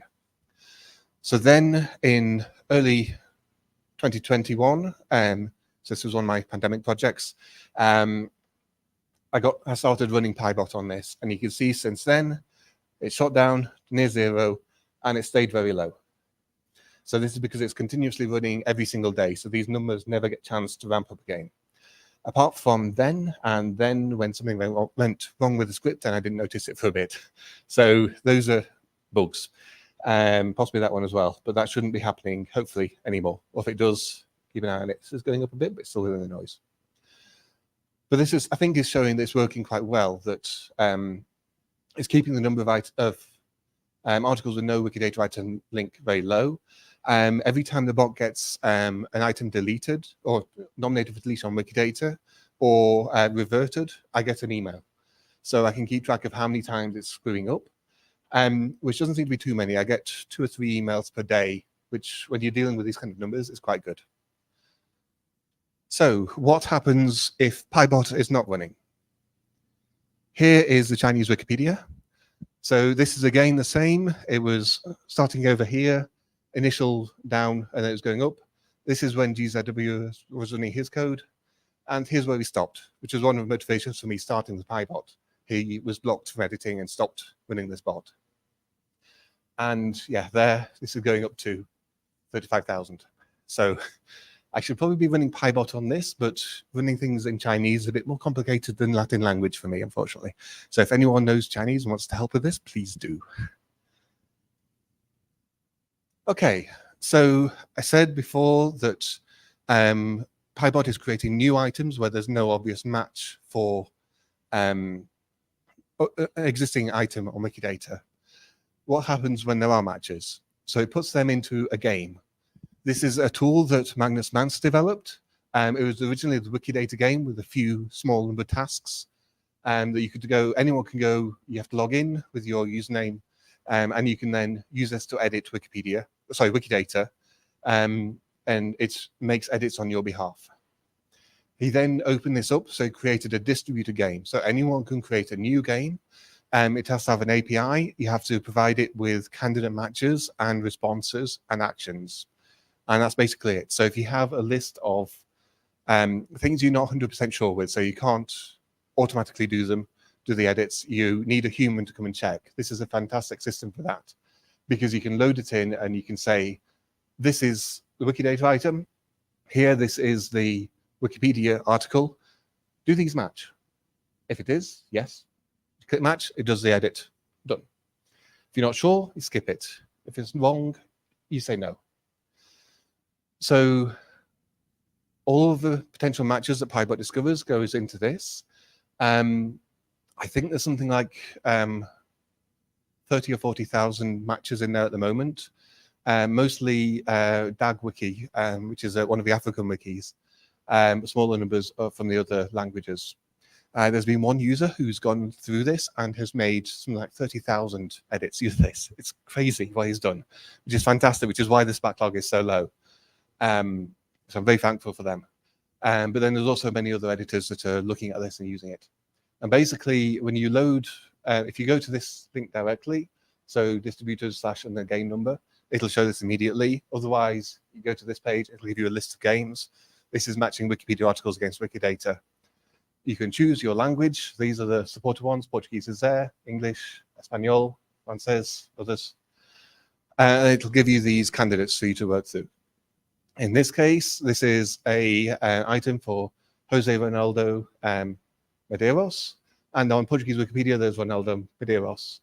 So then in early 2021, so this was one of my pandemic projects, I started running PyBot on this, and you can see since then, it shot down near zero, and it stayed very low. So this is because it's continuously running every single day, so these numbers never get a chance to ramp up again. Apart from then, and then when something went wrong with the script, and I didn't notice it for a bit. So those are bugs. Possibly that one as well, but that shouldn't be happening, hopefully, anymore. Or if it does, keep an eye on it. It's going up a bit, but it's still within the noise. But this is, I think, is showing that it's working quite well, that it's keeping the number of articles with no Wikidata item link very low. Every time the bot gets an item deleted or nominated for deletion on Wikidata or reverted, I get an email. So I can keep track of how many times it's screwing up, which doesn't seem to be too many. I get 2 or 3 emails per day, which when you're dealing with these kind of numbers is quite good. So what happens if PyBot is not running? Here is the Chinese Wikipedia. So this is again the same. It was starting over here, initial down, and then it was going up. This is when GZW was running his code. And here's where we stopped, which was one of the motivations for me starting the PyBot. He was blocked from editing and stopped running this bot. And yeah, this is going up to 35,000. So I should probably be running PyBot on this, but running things in Chinese is a bit more complicated than Latin language for me, unfortunately. So if anyone knows Chinese and wants to help with this, please do. Okay, so I said before that PyBot is creating new items where there's no obvious match for an existing item on Wikidata. What happens when there are matches? So it puts them into a game. This is a tool that Magnus Mance developed. It was originally the Wikidata game with a few small number of tasks that you could go, anyone can go, you have to log in with your username, and you can then use this to edit Wikidata, and it makes edits on your behalf. He then opened this up, so he created a distributed game. So anyone can create a new game. It has to have an API. You have to provide it with candidate matches and responses and actions. And that's basically it. So if you have a list of things you're not 100% sure with, so you can't automatically do the edits, you need a human to come and check. This is a fantastic system for that, because you can load it in and you can say, this is the Wikidata item. Here, this is the Wikipedia article. Do these match? If it is, yes. Click match, it does the edit. Done. If you're not sure, you skip it. If it's wrong, you say no. So all of the potential matches that PyBot discovers goes into this. I think there's something like 30 or 40,000 matches in there at the moment. Mostly DAG Wiki, which is one of the African wikis. Smaller numbers from the other languages. There's been one user who's gone through this and has made something like 30,000 edits use this. It's crazy what he's done, which is fantastic, which is why this backlog is so low. So I'm very thankful for them. But then there's also many other editors that are looking at this and using it. And basically, when you load, if you go to this link directly, so distributors / and the game number, it'll show this immediately. Otherwise, you go to this page, it'll give you a list of games. This is matching Wikipedia articles against Wikidata. You can choose your language. These are the supported ones. Portuguese is there, English, Espanol, Francais, others. It'll give you these candidates for you to work through. In this case, this is a item for Jose Ronaldo Medeiros. And on Portuguese Wikipedia, there's Ronaldo Medeiros.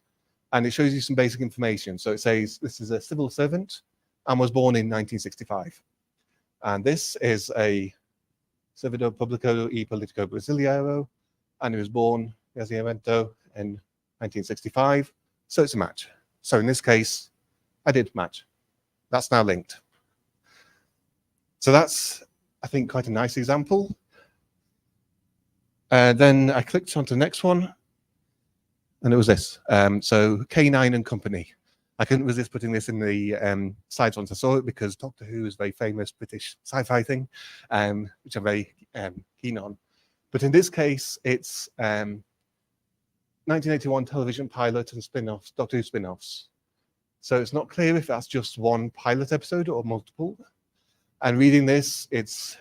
And it shows you some basic information. So it says this is a civil servant and was born in 1965. And this is a servidor público e político brasileiro, and he was born as Movimento in 1965. So it's a match. So in this case, I did match. That's now linked. So that's, I think, quite a nice example. Then I clicked onto the next one, and it was this. So K9 and Company. I couldn't resist putting this in the slides once I saw it, because Doctor Who is a very famous British sci-fi thing, which I'm very keen on. But in this case, it's 1981 television pilot and spin-offs, Doctor Who spin-offs. So it's not clear if that's just one pilot episode or multiple. And reading this, it's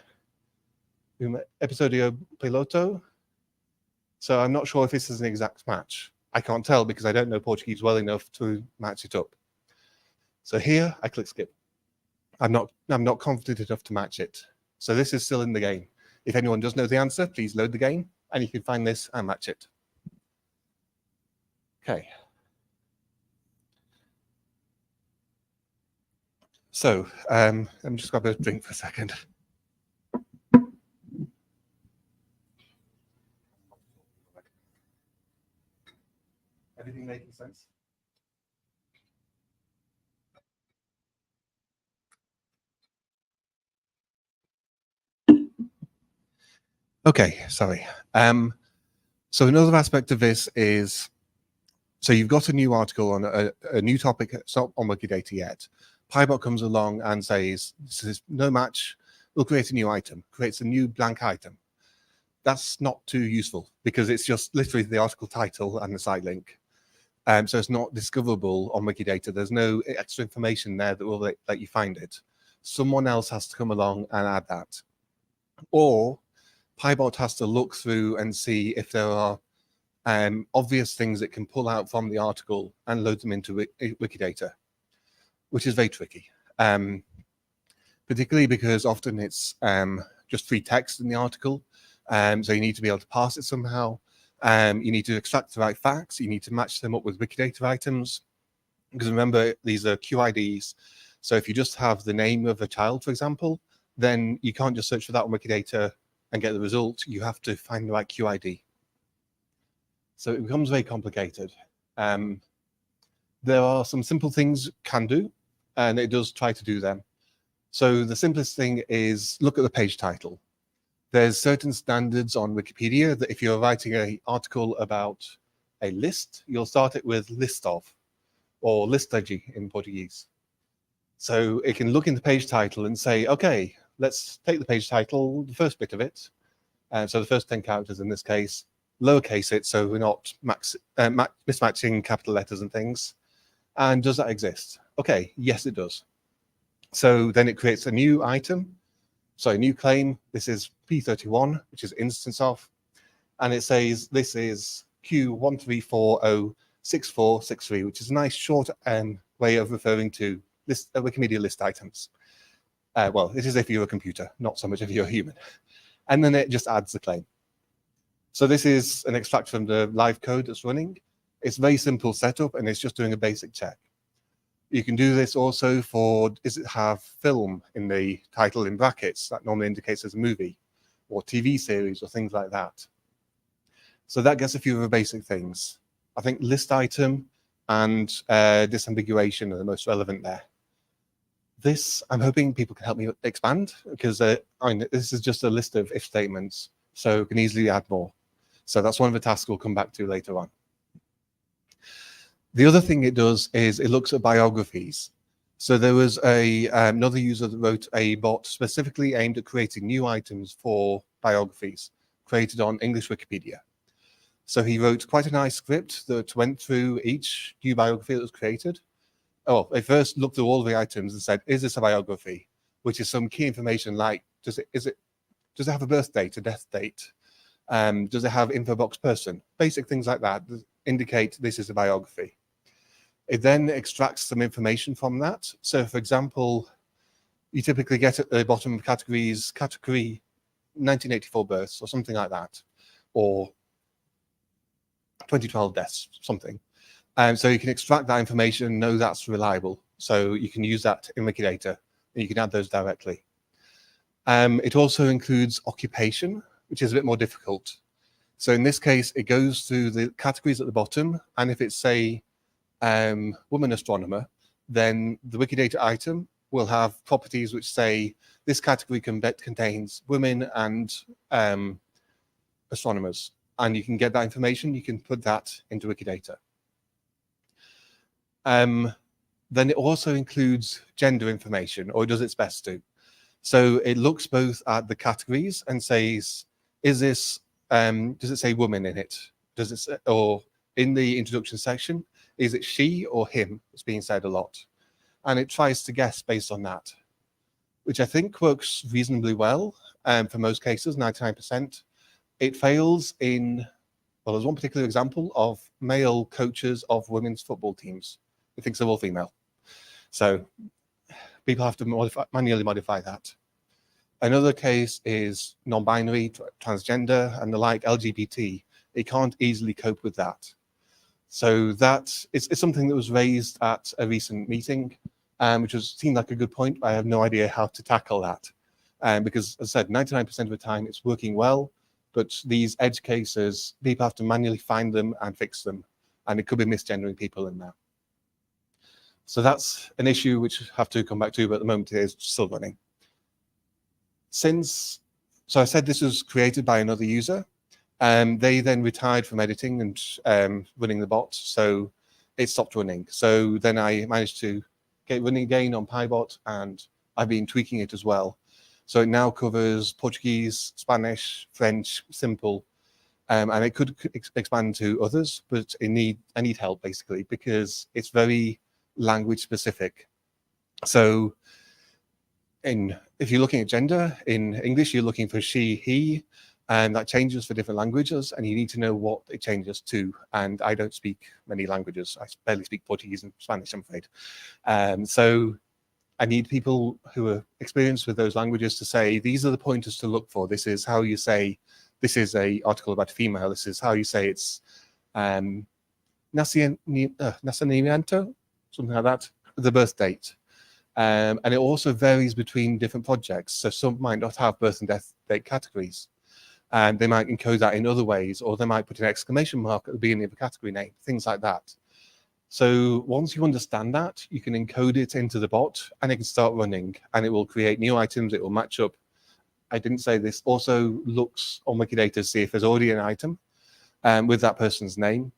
episodio piloto. So I'm not sure if this is an exact match. I can't tell because I don't know Portuguese well enough to match it up. So here I click skip. I'm not confident enough to match it. So this is still in the game. If anyone does know the answer, please load the game and you can find this and match it. Okay. So let me just grab a drink for a second. Everything making sense? Okay, sorry. So another aspect of this is, so you've got a new article on a new topic. It's not on Wikidata yet. PyBot comes along and says, this is no match, we'll create a new item, creates a new blank item. That's not too useful because it's just literally the article title and the site link. So it's not discoverable on Wikidata. There's no extra information there that will let you find it. Someone else has to come along and add that. Or PyBot has to look through and see if there are obvious things it can pull out from the article and load them into Wikidata, which is very tricky. Particularly because often it's just free text in the article. So you need to be able to parse it somehow. You need to extract the right facts. You need to match them up with Wikidata items. Because remember, these are QIDs. So if you just have the name of a child, for example, then you can't just search for that on Wikidata and get the result. You have to find the right QID. So it becomes very complicated. There are some simple things it can do, and it does try to do them. So the simplest thing is look at the page title. There's certain standards on Wikipedia that if you're writing an article about a list, you'll start it with list of, or listagem in Portuguese. So it can look in the page title and say, okay, let's take the page title, the first bit of it. So the first 10 characters in this case, lowercase it so we're not mismatching capital letters and things. And does that exist? Okay, yes, it does. So then it creates a new item. So a new claim, this is P31, which is instance of, and it says this is Q13406463, which is a nice short way of referring to Wikimedia list items. Well, it is if you're a computer, not so much if you're a human. And then it just adds the claim. So this is an extract from the live code that's running. It's very simple setup, and it's just doing a basic check. You can do this also for, does it have film in the title in brackets? That normally indicates there's a movie or TV series or things like that. So that gets a few of the basic things. I think list item and disambiguation are the most relevant there. This, I'm hoping people can help me expand, because I mean, this is just a list of if statements, so you can easily add more. So that's one of the tasks we'll come back to later on. The other thing it does is it looks at biographies. So there was another user that wrote a bot specifically aimed at creating new items for biographies created on English Wikipedia. So he wrote quite a nice script that went through each new biography that was created. Oh, it first looked through all the items and said, is this a biography? Which is some key information like, does it have a birth date, a death date? Does it have info box person? Basic things like that indicate this is a biography. It then extracts some information from that. So for example, you typically get at the bottom of category 1984 births or something like that, or 2012 deaths, something. So you can extract that information and know that's reliable. So you can use that in Wikidata, and you can add those directly. It also includes occupation, which is a bit more difficult. So in this case, it goes through the categories at the bottom, and if it's, say, woman astronomer, then the Wikidata item will have properties which say this category contains women and astronomers, and you can get that information, you can put that into Wikidata. Then it also includes gender information, or does its best to. So it looks both at the categories and says, is this, does it say woman in it? Does it say, or in the introduction section, is it she or him? It's being said a lot. And it tries to guess based on that, which I think works reasonably well for most cases, 99%. It fails in, well, there's one particular example of male coaches of women's football teams. It thinks they're all female. So people have to manually modify that. Another case is non-binary, transgender, and the like, LGBT. It can't easily cope with that. So that it's something that was raised at a recent meeting, which seemed like a good point, but I have no idea how to tackle that. Because, as I said, 99% of the time it's working well, but these edge cases, people have to manually find them and fix them, and it could be misgendering people in there. So that's an issue which I have to come back to, but at the moment it is still running. So I said this was created by another user. They then retired from editing and running the bot, so it stopped running. So then I managed to get it running again on PyBot, and I've been tweaking it as well. So it now covers Portuguese, Spanish, French, simple, and it could expand to others, but I need help basically because it's very language specific. So if you're looking at gender in English, you're looking for she, he, and that changes for different languages, and you need to know what it changes to. And I don't speak many languages. I barely speak Portuguese and Spanish, I'm afraid. So I need people who are experienced with those languages to say, these are the pointers to look for. This is how you say, this is an article about a female. This is how you say it's nacimiento, something like that, the birth date. And it also varies between different projects. So some might not have birth and death date categories. And they might encode that in other ways, or they might put an exclamation mark at the beginning of a category name, things like that. So once you understand that, you can encode it into the bot and it can start running, and it will create new items. It will match up. I didn't say this, also looks on Wikidata to see if there's already an item with that person's name.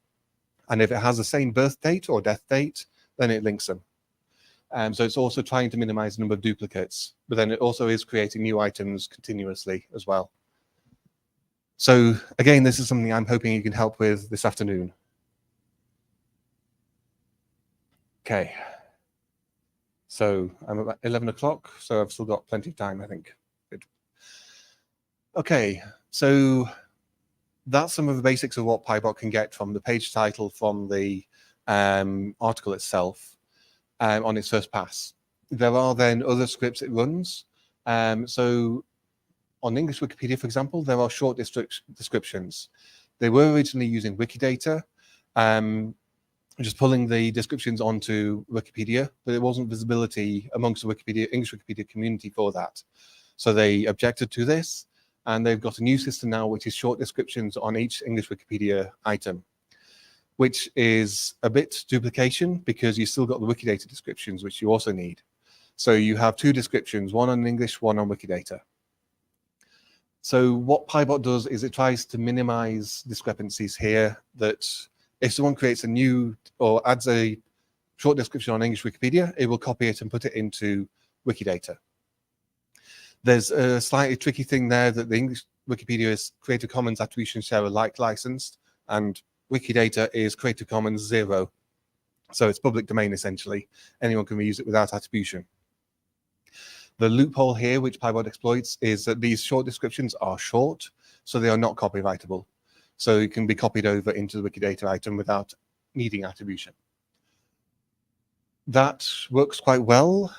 And if it has the same birth date or death date, then it links them. So it's also trying to minimize the number of duplicates, but then it also is creating new items continuously as well. So again, this is something I'm hoping you can help with this afternoon. Okay. So I'm about 11 o'clock, so I've still got plenty of time, I think. Good. Okay, so that's some of the basics of what PyBot can get from the page title, from the article itself on its first pass. There are then other scripts it runs. So on English Wikipedia, for example, there are short descriptions. They were originally using Wikidata, just pulling the descriptions onto Wikipedia, but there wasn't visibility amongst the English Wikipedia community for that. So they objected to this, and they've got a new system now, which is short descriptions on each English Wikipedia item, which is a bit duplication because you still got the Wikidata descriptions, which you also need. So you have two descriptions, one on English, one on Wikidata. So what PyBot does is it tries to minimize discrepancies here, that if someone creates a new or adds a short description on English Wikipedia, it will copy it and put it into Wikidata. There's a slightly tricky thing there that the English Wikipedia is Creative Commons Attribution Share Alike licensed, and Wikidata is Creative Commons 0. So it's public domain essentially. Anyone can reuse it without attribution. The loophole here, which PyBot exploits, is that these short descriptions are short, so they are not copyrightable. So it can be copied over into the Wikidata item without needing attribution. That works quite well.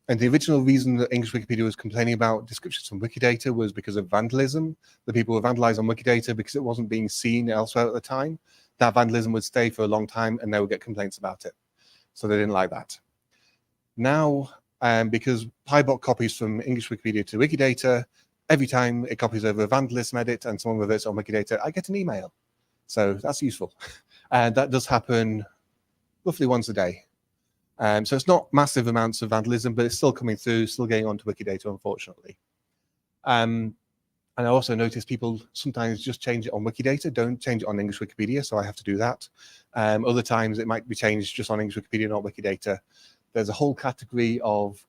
And the original reason that English Wikipedia was complaining about descriptions from Wikidata was because of vandalism. The people were vandalized on Wikidata because it wasn't being seen elsewhere at the time. That vandalism would stay for a long time and they would get complaints about it. So they didn't like that. Now, because PyBot copies from English Wikipedia to Wikidata, every time it copies over a vandalism edit and someone reverts on Wikidata, I get an email. So that's useful. And that does happen roughly once a day. So it's not massive amounts of vandalism, but it's still coming through, still getting onto Wikidata, unfortunately. And I also notice people sometimes just change it on Wikidata, don't change it on English Wikipedia, so I have to do that. Other times it might be changed just on English Wikipedia, not Wikidata. There's a whole category of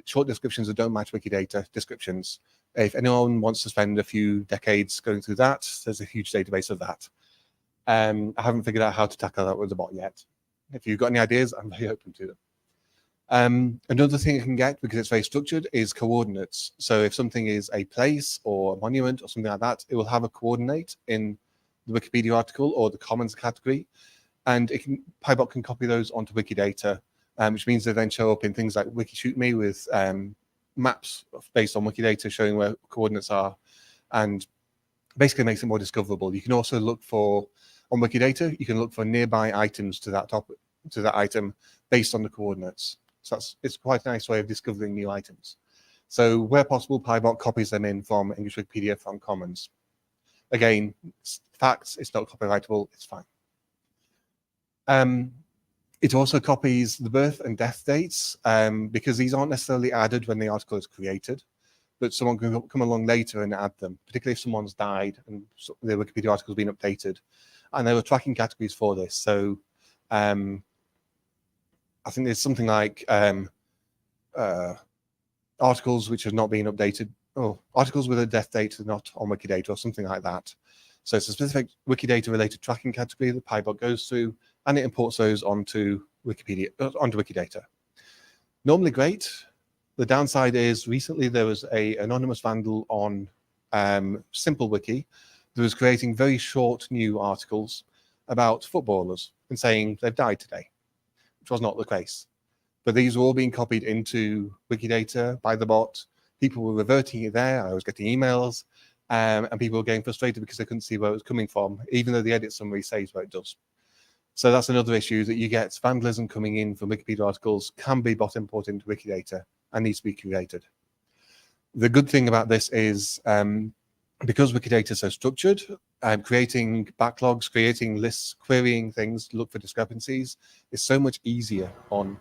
short descriptions that don't match Wikidata descriptions. If anyone wants to spend a few decades going through that, there's a huge database of that. I haven't figured out how to tackle that with the bot yet. If you've got any ideas, I'm very open to them. Another thing you can get, because it's very structured, is coordinates. So if something is a place or a monument or something like that, it will have a coordinate in the Wikipedia article or the Commons category. And PyBot can copy those onto Wikidata, which means they then show up in things like WikiShootMe with maps based on Wikidata showing where coordinates are, and basically makes it more discoverable. You can also look for, on Wikidata, you can look for nearby items to that topic, to that item based on the coordinates. So it's quite a nice way of discovering new items. So where possible, PyBot copies them in from English Wikipedia from Commons. Again, it's facts, it's not copyrightable, it's fine. It also copies the birth and death dates because these aren't necessarily added when the article is created, but someone can come along later and add them, particularly if someone's died and the Wikipedia article has been updated. And there were tracking categories for this. So I think there's something like articles which have not been updated, or articles with a death date not on Wikidata or something like that. So it's a specific Wikidata related tracking category that PyBot goes through and it imports those onto Wikipedia, onto Wikidata. Normally great. The downside is recently there was an anonymous vandal on Simple Wiki that was creating very short new articles about footballers and saying they've died today, which was not the case. But these were all being copied into Wikidata by the bot. People were reverting it there. I was getting emails and people were getting frustrated because they couldn't see where it was coming from, even though the edit summary says where it does. So that's another issue, that you get vandalism coming in from Wikipedia articles, can be bot imported into Wikidata and needs to be curated. The good thing about this is because Wikidata is so structured, creating backlogs, creating lists, querying things to look for discrepancies is so much easier on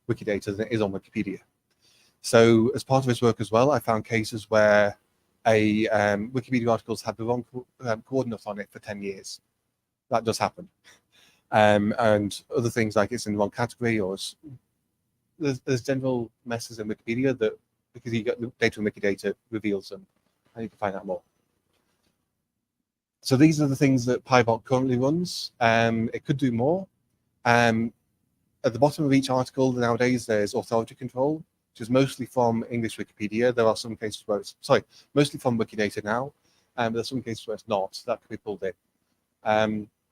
Wikidata than it is on Wikipedia. So as part of this work as well, I found cases where a Wikipedia articles had the wrong coordinate on it for 10 years. That does happen. And other things like it's in the wrong category, or there's general messes in Wikipedia that, because you get the data in Wikidata, reveals them, and you can find out more. So these are the things that PyBot currently runs. It could do more. At the bottom of each article nowadays, there's authority control, which is mostly from English Wikipedia. There are some cases where it's, mostly from Wikidata now. There's some cases where it's not. That could be pulled in.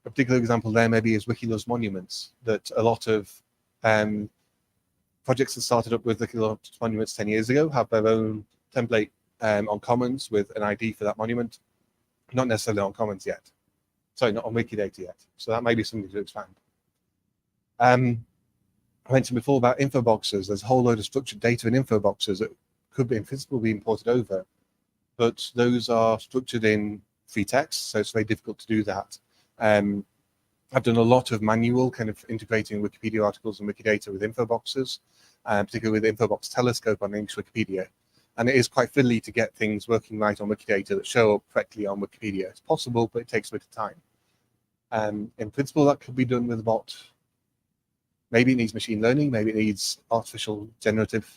A particular example there maybe is Wiki loves monuments, that a lot of projects that started up with Wiki loves monuments 10 years ago have their own template on Commons with an ID for that monument, not necessarily on Commons yet. Sorry, not on Wikidata yet. So that may be something to expand. I mentioned before about info boxes. There's a whole load of structured data in info boxes that could be in principle be imported over, but those are structured in free text, so it's very difficult to do that. I've done a lot of manual kind of integrating Wikipedia articles and Wikidata with info boxes, particularly with Infobox Telescope on English Wikipedia. And it is quite fiddly to get things working right on Wikidata that show up correctly on Wikipedia. It's possible, but it takes a bit of time. In principle, that could be done with a bot. Maybe it needs machine learning, maybe it needs artificial generative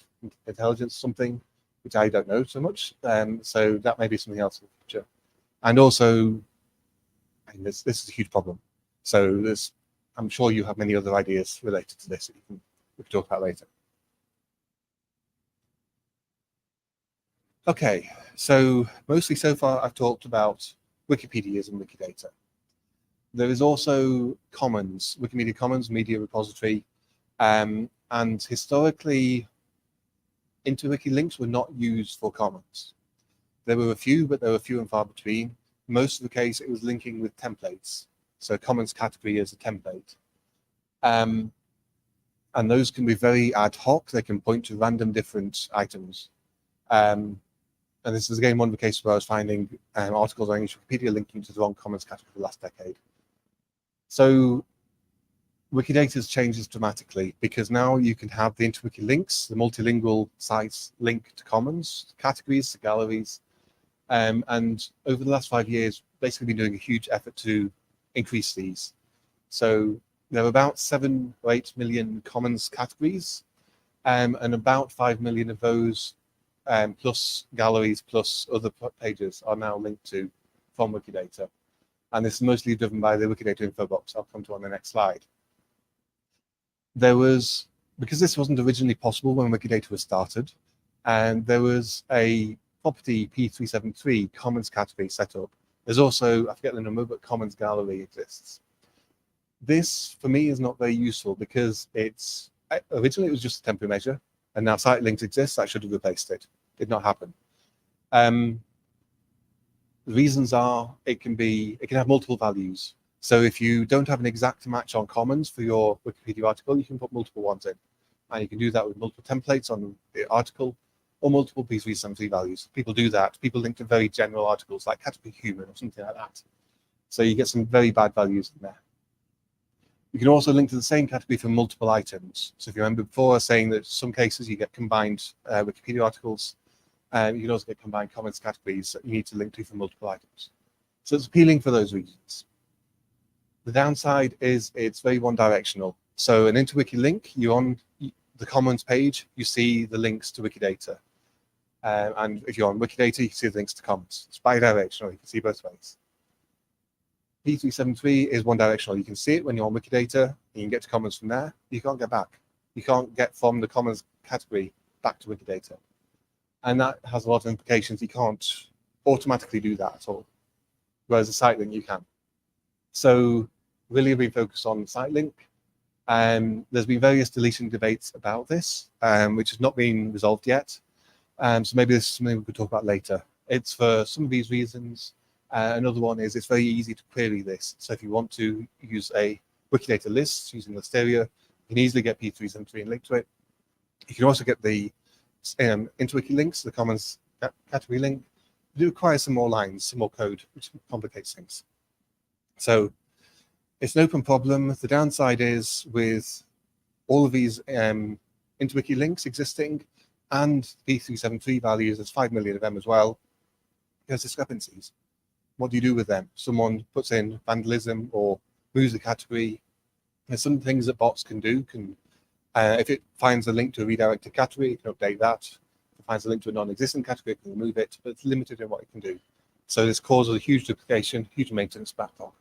intelligence, something, which I don't know so much. So that may be something else in the future. And also, this is a huge problem. So I'm sure you have many other ideas related to this that we can talk about later. Okay, so mostly so far I've talked about Wikipedias and Wikidata. There is also Commons, Wikimedia Commons, media repository, and historically InterWiki links were not used for commons. There were a few, but they were few and far between. Most of the case, it was linking with templates. So commons category is a template. And those can be very ad hoc. They can point to random different items. And this is again one of the cases where I was finding articles on English Wikipedia linking to the wrong commons category for the last decade. So Wikidata's changes dramatically because now you can have the InterWiki links, the multilingual sites link to commons, categories, to galleries. And over the last 5 years, basically been doing a huge effort to increase these. So there are about 7 or 8 million commons categories, and about 5 million of those, plus galleries, plus other pages, are now linked to from Wikidata. And this is mostly driven by the Wikidata info box I'll come to on the next slide. There was, because this wasn't originally possible when Wikidata was started, and there was a property P373 commons category set up. There's also, I forget the number, but commons gallery exists. This, for me, is not very useful because it's, originally it was just a temporary measure, and now site links exist, that should have replaced it. Did not happen. The reasons are it can have multiple values. So if you don't have an exact match on commons for your Wikipedia article, you can put multiple ones in. And you can do that with multiple templates on the article or multiple P373 values. People do that. People link to very general articles like category human or something like that. So you get some very bad values in there. You can also link to the same category for multiple items. So if you remember before, I was saying that in some cases you get combined Wikipedia articles. You can also get combined commons categories that you need to link to for multiple items. So it's appealing for those reasons. The downside is it's very one-directional. So an InterWiki link, you're on the commons page, you see the links to Wikidata. And if you're on Wikidata, you can see the links to commons. It's bi-directional, you can see both ways. P373 is one-directional. You can see it when you're on Wikidata, you can get to commons from there. You can't get back. You can't get from the commons category back to Wikidata. And that has a lot of implications. You can't automatically do that at all. Whereas a site link, you can. So really we focus on site link. There's been various deletion debates about this, which has not been resolved yet. So maybe this is something we could talk about later. It's for some of these reasons. Another one is it's very easy to query this. So if you want to use a Wikidata list using Listeria, you can easily get P373 and link to it. You can also get the InterWiki links, the commons category link. It requires some more lines, some more code, which complicates things. So it's an open problem. The downside is with all of these InterWiki links existing and P373 values, there's 5 million of them as well, there's discrepancies. What do you do with them? Someone puts in vandalism or moves the category. There's some things that bots can do. If it finds a link to a redirected category, it can update that. If it finds a link to a non-existent category, it can remove it, but it's limited in what it can do. So this causes a huge duplication, huge maintenance backlog.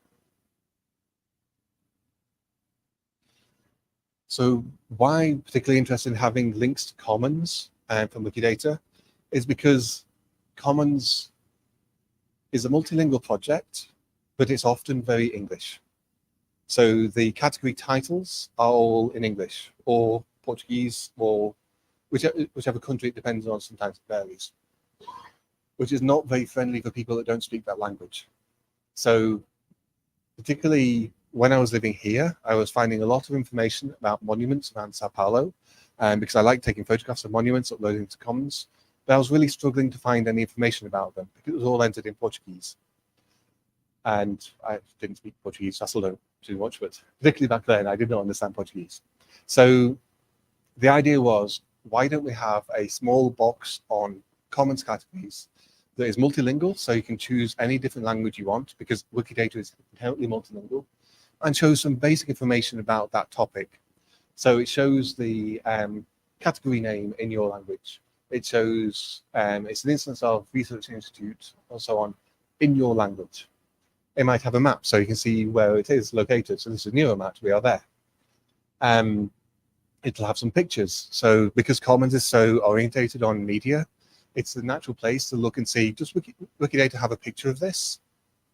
So why I'm particularly interested in having links to commons from Wikidata is because commons is a multilingual project, but it's often very English. So the category titles are all in English or Portuguese or whichever country it depends on, sometimes it varies, which is not very friendly for people that don't speak that language. So particularly when I was living here, I was finding a lot of information about monuments around Sao Paulo, because I like taking photographs of monuments, uploading to Commons, but I was really struggling to find any information about them because it was all entered in Portuguese. And I didn't speak Portuguese, I still don't too much, but particularly back then, I did not understand Portuguese. So the idea was, why don't we have a small box on Commons categories that is multilingual, so you can choose any different language you want, because Wikidata is inherently multilingual, and shows some basic information about that topic. So it shows the category name in your language. It shows it's an instance of research institute or so on in your language. It might have a map, so you can see where it is located. So this is NeuroMat, we are there. It'll have some pictures. So because Commons is so orientated on media, it's a natural place to look and see, does Wikidata have a picture of this?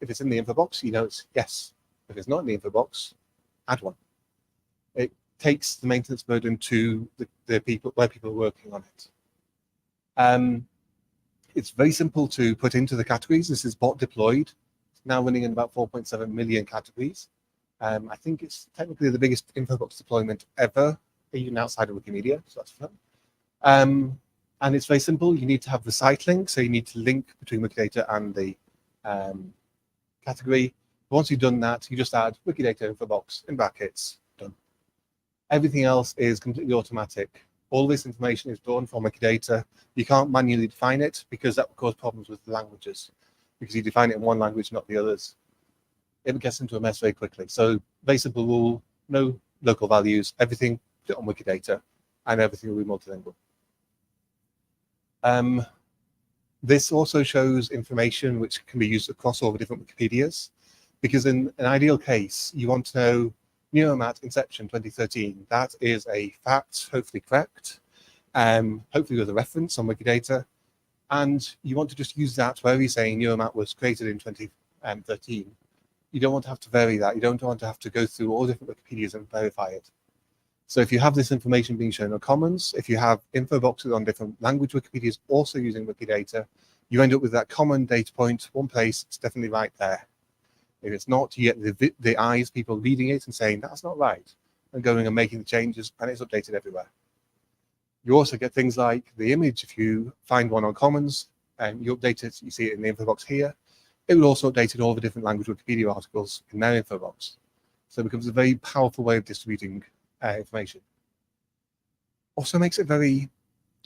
If it's in the info box, you know it's yes. If it's not in the info box, add one. It takes the maintenance burden to the people where people are working on it. It's very simple to put into the categories. This is bot deployed. It's now running in about 4.7 million categories. I think it's technically the biggest Infobox deployment ever, even outside of Wikimedia, so that's fun. And it's very simple. You need to have the site link, so you need to link between Wikidata and the category. Once you've done that, you just add Wikidata Infobox in brackets, done. Everything else is completely automatic. All this information is drawn from Wikidata. You can't manually define it because that would cause problems with the languages, because you define it in one language, not the others. It gets into a mess very quickly. So very simple rule, no local values, everything on Wikidata, and everything will be multilingual. This also shows information which can be used across all the different Wikipedias, because in an ideal case, you want to know NeuroMat Inception 2013. That is a fact, hopefully correct, hopefully with a reference on Wikidata, and you want to just use that wherever you're saying NeuroMat was created in 2013. You don't want to have to vary that. You don't want to have to go through all different Wikipedias and verify it. So if you have this information being shown on Commons, if you have info boxes on different language Wikipedias also using Wikidata, you end up with that common data point, one place, it's definitely right there. If it's not, you get the eyes, people reading it and saying, that's not right, and going and making the changes, and it's updated everywhere. You also get things like the image. If you find one on Commons and you update it, you see it in the info box here, it will also update it all the different language Wikipedia articles in their info box. So it becomes a very powerful way of distributing information. Also makes it very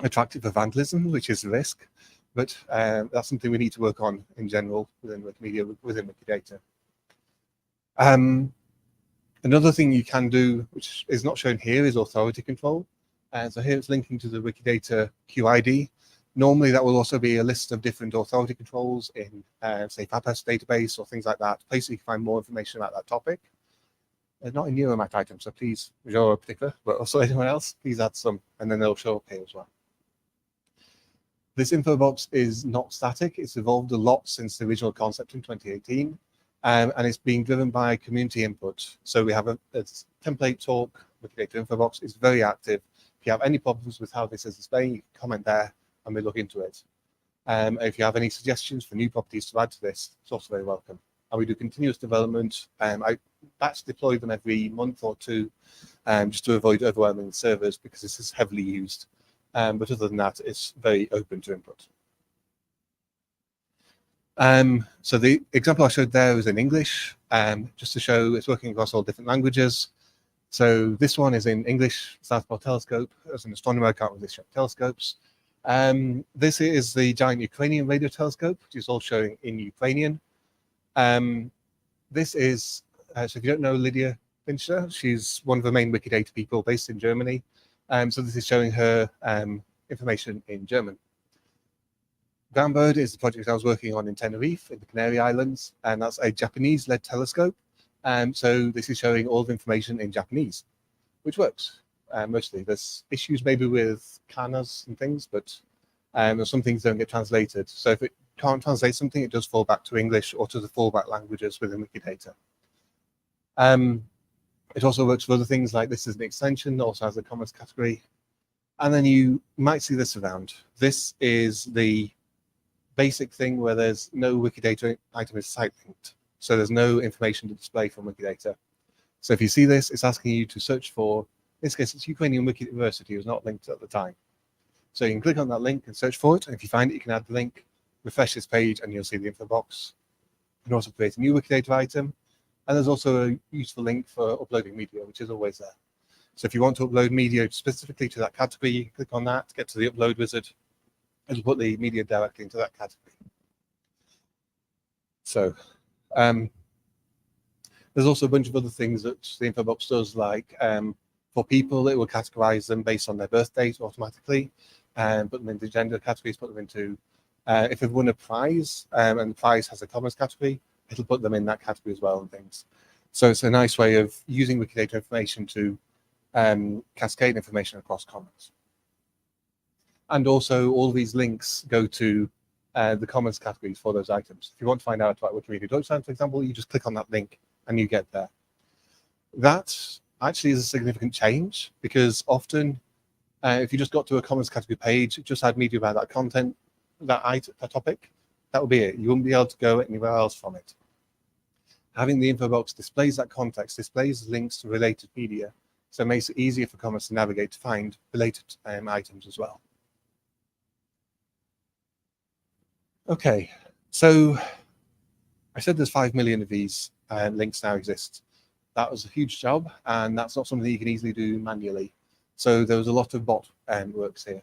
attractive for vandalism, which is a risk, but that's something we need to work on in general within Wikimedia, within Wikidata. Another thing you can do, which is not shown here, is authority control. So here it's linking to the Wikidata QID. Normally that will also be a list of different authority controls in, say, FAPESP database or things like that. Basically, you can find more information about that topic. Not in NeuroMat items, so please, if you're particular, but also anyone else, please add some, and then they'll show up here as well. This info box is not static. It's evolved a lot since the original concept in 2018, and it's being driven by community input. So we have a template talk, Wikidata info box. It's very active. If you have any problems with how this is displaying, you can comment there, and we'll look into it. If you have any suggestions for new properties to add to this, it's also very welcome. And we do continuous development. I batch deploy them every month or two, just to avoid overwhelming the servers, because this is heavily used. But other than that, it's very open to input. So the example I showed there was in English, just to show it's working across all different languages. So this one is in English, South Pole Telescope. As an astronomer, I can't really show telescopes. This is the giant Ukrainian radio telescope, which is all showing in Ukrainian. This is, so if you don't know Lydia Fincher, she's one of the main Wikidata people based in Germany. So this is showing her information in German. Groundbird is the project I was working on in Tenerife, in the Canary Islands, and that's a Japanese-led telescope. So this is showing all the information in Japanese, which works mostly. There's issues maybe with kanas and things, but some things don't get translated. So if it can't translate something, it does fall back to English or to the fallback languages within Wikidata. It also works for other things, like this is an extension, also has a comments category. And then you might see this around. This is the basic thing where there's no Wikidata item is site linked. So there's no information to display from Wikidata. So if you see this, it's asking you to search for, in this case, it's Ukrainian Wiki University, it was not linked at the time. So you can click on that link and search for it. And if you find it, you can add the link, refresh this page, and you'll see the info box. You can also create a new Wikidata item. And there's also a useful link for uploading media, which is always there. So if you want to upload media specifically to that category, you click on that, get to the upload wizard, it'll put the media directly into that category. So there's also a bunch of other things that the info box does, like for people, it will categorize them based on their birth date automatically, put them into gender categories, put them into, if they've won a prize and the prize has a commerce category, it'll put them in that category as well and things. So it's a nice way of using Wikidata information to cascade information across commons. And also all these links go to the commons categories for those items. If you want to find out about Wikimedia Deutschland, for example, you just click on that link and you get there. That actually is a significant change, because often If you just got to a Commons category page, just add media about that content, that topic, that would be it. You wouldn't be able to go anywhere else from it. Having the info box displays that context, displays links to related media, so it makes it easier for Commons to navigate to find related items as well. Okay, so I said there's 5 million of these links now exist. That was a huge job, and that's not something that you can easily do manually. So there was a lot of bot works here.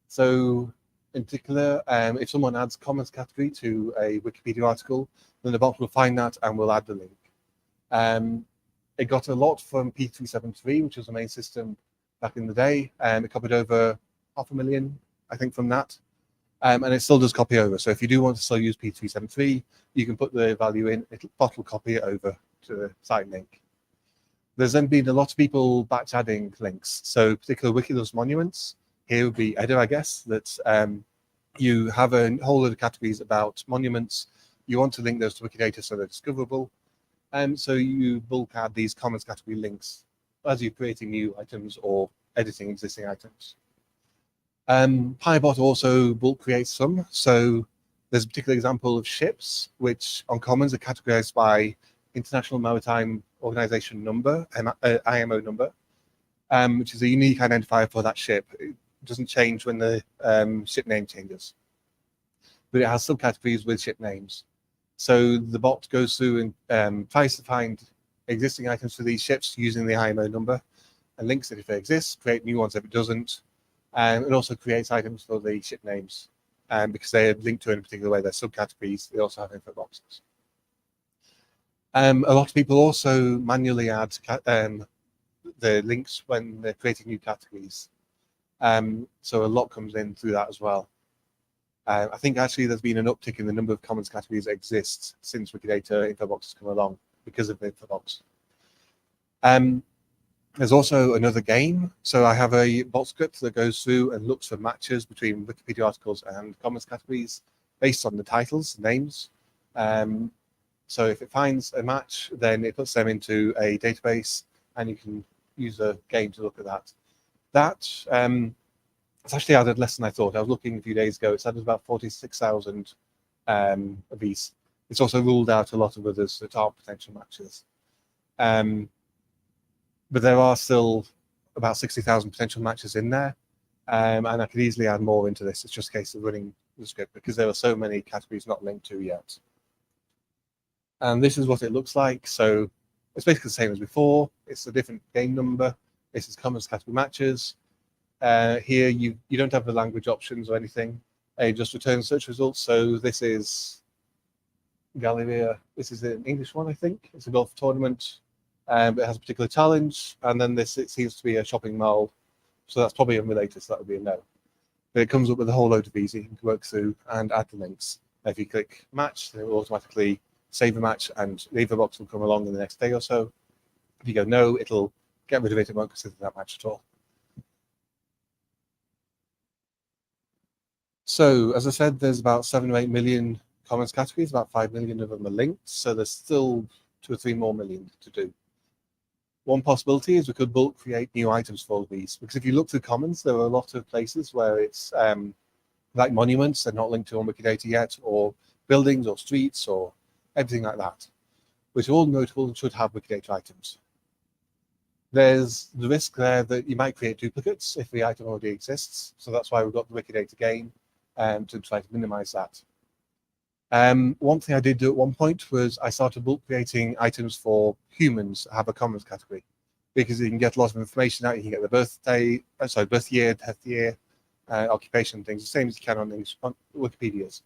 So in particular, if someone adds Commons category to a Wikipedia article, then the bot will find that and will add the link. It got a lot from P373, which was the main system back in the day. It copied over 500,000, I think, from that. And it still does copy over. So if you do want to still use P373, you can put the value in, bot will copy it over to the site link. There's then been a lot of people batch adding links. So particular Wiki loves monuments. Here would be Edda, I guess, that you have a whole lot of categories about monuments. You want to link those to Wikidata so they're discoverable. So you bulk add these Commons category links as you're creating new items or editing existing items. PyBot also bulk creates some. So there's a particular example of ships, which on Commons are categorized by International Maritime Organization number, IMO number, which is a unique identifier for that ship. It doesn't change when the ship name changes, but it has subcategories with ship names. So the bot goes through and tries to find existing items for these ships using the IMO number and links it if it exists, create new ones if it doesn't, and it also creates items for the ship names because they are linked to in a particular way. They're subcategories. They also have info boxes. A lot of people also manually add the links when they're creating new categories. So a lot comes in through that as well. I think actually there's been an uptick in the number of Commons categories that exist since Wikidata Infobox has come along because of the Infobox. There's also another game. So I have a bot script that goes through and looks for matches between Wikipedia articles and Commons categories based on the titles, names. So if it finds a match, then it puts them into a database and you can use a game to look at that. It's actually added less than I thought. I was looking a few days ago. It's added about 46,000 of these. It's also ruled out a lot of others that are potential matches. But there are still about 60,000 potential matches in there. And I could easily add more into this. It's just a case of running the script because there are so many categories not linked to yet. And this is what it looks like. So it's basically the same as before. It's a different game number. This is Commons category matches. Here you don't have the language options or anything. It just returns search results. So this is Galleria. This is an English one, I think. It's a golf tournament. It has a particular challenge. And then it seems to be a shopping mall. So that's probably unrelated. So that would be a no. But it comes up with a whole load of these you can work through and add the links. If you click match, then it will automatically save a match and the info box will come along in the next day or so. If you go no, it'll get rid of it. It won't consider that match at all. So as I said, there's about 7 or 8 million Commons categories, about 5 million of them are linked. So there's still 2 or 3 more million to do. One possibility is we could bulk create new items for these, because if you look through Commons, there are a lot of places where it's like monuments, they're not linked to on Wikidata yet, or buildings or streets or everything like that, which are all notable and should have Wikidata items. There's the risk there that you might create duplicates if the item already exists. So that's why we've got the Wikidata game to try to minimize that. One thing I did do at one point was I started bulk creating items for humans that have a Commons category, because you can get a lot of information out. You can get the birth year, death year, occupation, things, the same as you can on Wikipedia's.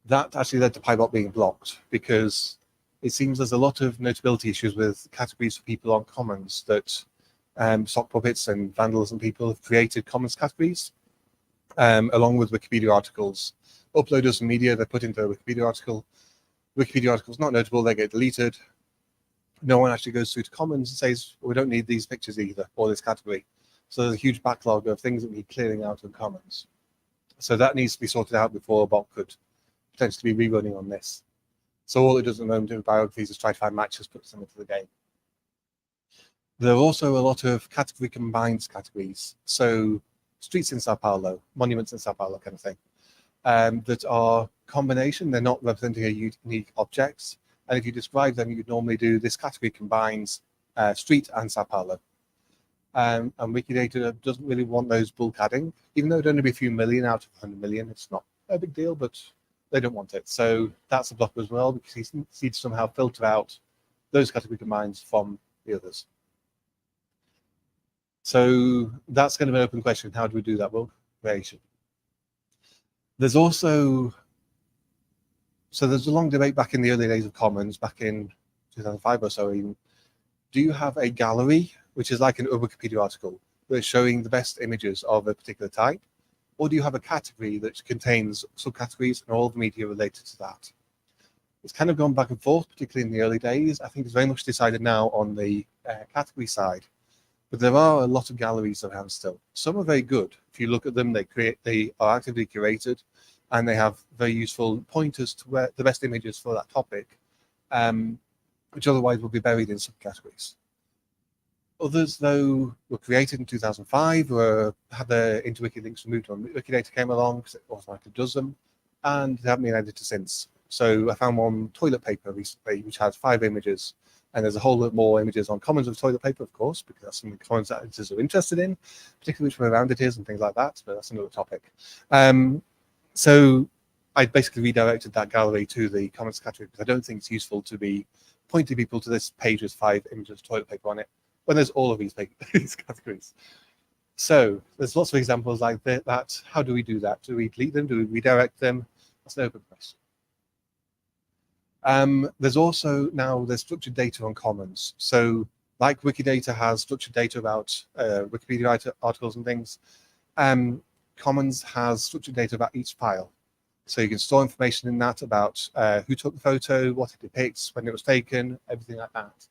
That actually led to PyBot being blocked because it seems there's a lot of notability issues with categories for people on Commons that sock puppets and vandals and people have created Commons categories along with Wikipedia articles. Uploaders and media, they're put into a Wikipedia article. Wikipedia article's not notable, they get deleted. No one actually goes through to Commons and says, well, we don't need these pictures either, or this category. So there's a huge backlog of things that need clearing out of Commons. So that needs to be sorted out before a bot could potentially be rerunning on this. So all it does at the moment with biographies is try to find matches, put them into the game. There are also a lot of category combines categories. So streets in Sao Paulo, monuments in Sao Paulo kind of thing, that are combination. They're not representing a unique objects. And if you describe them, you'd normally do this category combines street and Sao Paulo. And Wikidata doesn't really want those bulk adding, even though it'd only be a few million out of 100 million. It's not a big deal, but they don't want it. So that's a blocker as well, because he needs to somehow filter out those category combines from the others. So that's kind of an open question. How do we do that bulk creation? There's also, so there's a long debate back in the early days of Commons, back in 2005 or so even. Do you have a gallery, which is like a Wikipedia article, that's showing the best images of a particular type? Or do you have a category that contains subcategories and all the media related to that? It's kind of gone back and forth, particularly in the early days. I think it's very much decided now on the category side. But there are a lot of galleries around still. Some are very good. If you look at them, they are actively curated, and they have very useful pointers to where the best images for that topic, which otherwise would be buried in subcategories. Others, though, were created in 2005, or had their InterWiki links removed when Wikidata came along, because it automatically does them, and they haven't been edited since. So I found one toilet paper recently, which has 5 images, and there's a whole lot more images on Commons of toilet paper, of course, because that's something Commons editors are interested in, particularly which way around it is and things like that, but that's another topic. So I basically redirected that gallery to the Commons category, because I don't think it's useful to be pointing people to this page with 5 images of toilet paper on it, when there's all of these categories. So there's lots of examples like that. How do we do that? Do we delete them? Do we redirect them? That's an open question. There's also now there's structured data on Commons. So like Wikidata has structured data about Wikipedia articles and things, Commons has structured data about each file. So you can store information in that about who took the photo, what it depicts, when it was taken, everything like that.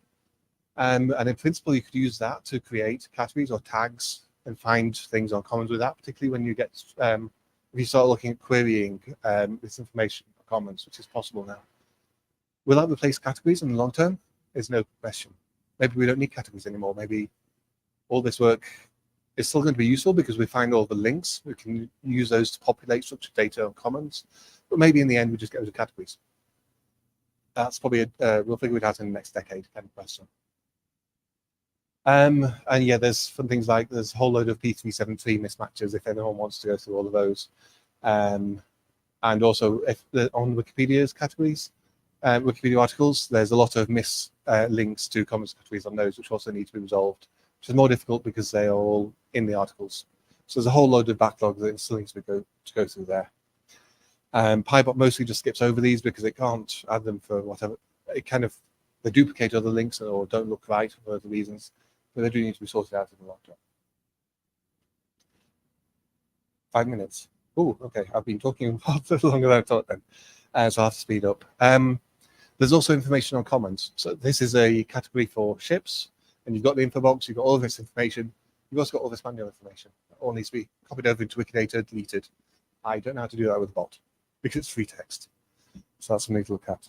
And in principle, you could use that to create categories or tags and find things on Commons with that, particularly when you get, if you start looking at querying this information on Commons, which is possible now. Will that replace categories in the long term? Is no question. Maybe we don't need categories anymore. Maybe all this work is still going to be useful because we find all the links. We can use those to populate structured data on Commons. But maybe in the end, we just get rid of categories. That's probably we'll figure it out in the next decade kind of question. And yeah, there's some things like there's a whole load of P373 mismatches if anyone wants to go through all of those. And also if on Wikipedia's categories, Wikipedia articles, there's a lot of links to Commons categories on those, which also need to be resolved, which is more difficult because they are all in the articles. So there's a whole load of backlog that still needs to go through there. PyBot mostly just skips over these because it can't add them for whatever. It kind of, they duplicate other links or don't look right for other reasons, but they do need to be sorted out in the long term. 5 minutes. Oh, okay. I've been talking a lot longer than I thought then, so I'll have to speed up. There's also information on Commons. So this is a category for ships, and you've got the info box, you've got all of this information. You've also got all this manual information. It all needs to be copied over into Wikidata, deleted. I don't know how to do that with a bot because it's free text. So that's something to look at.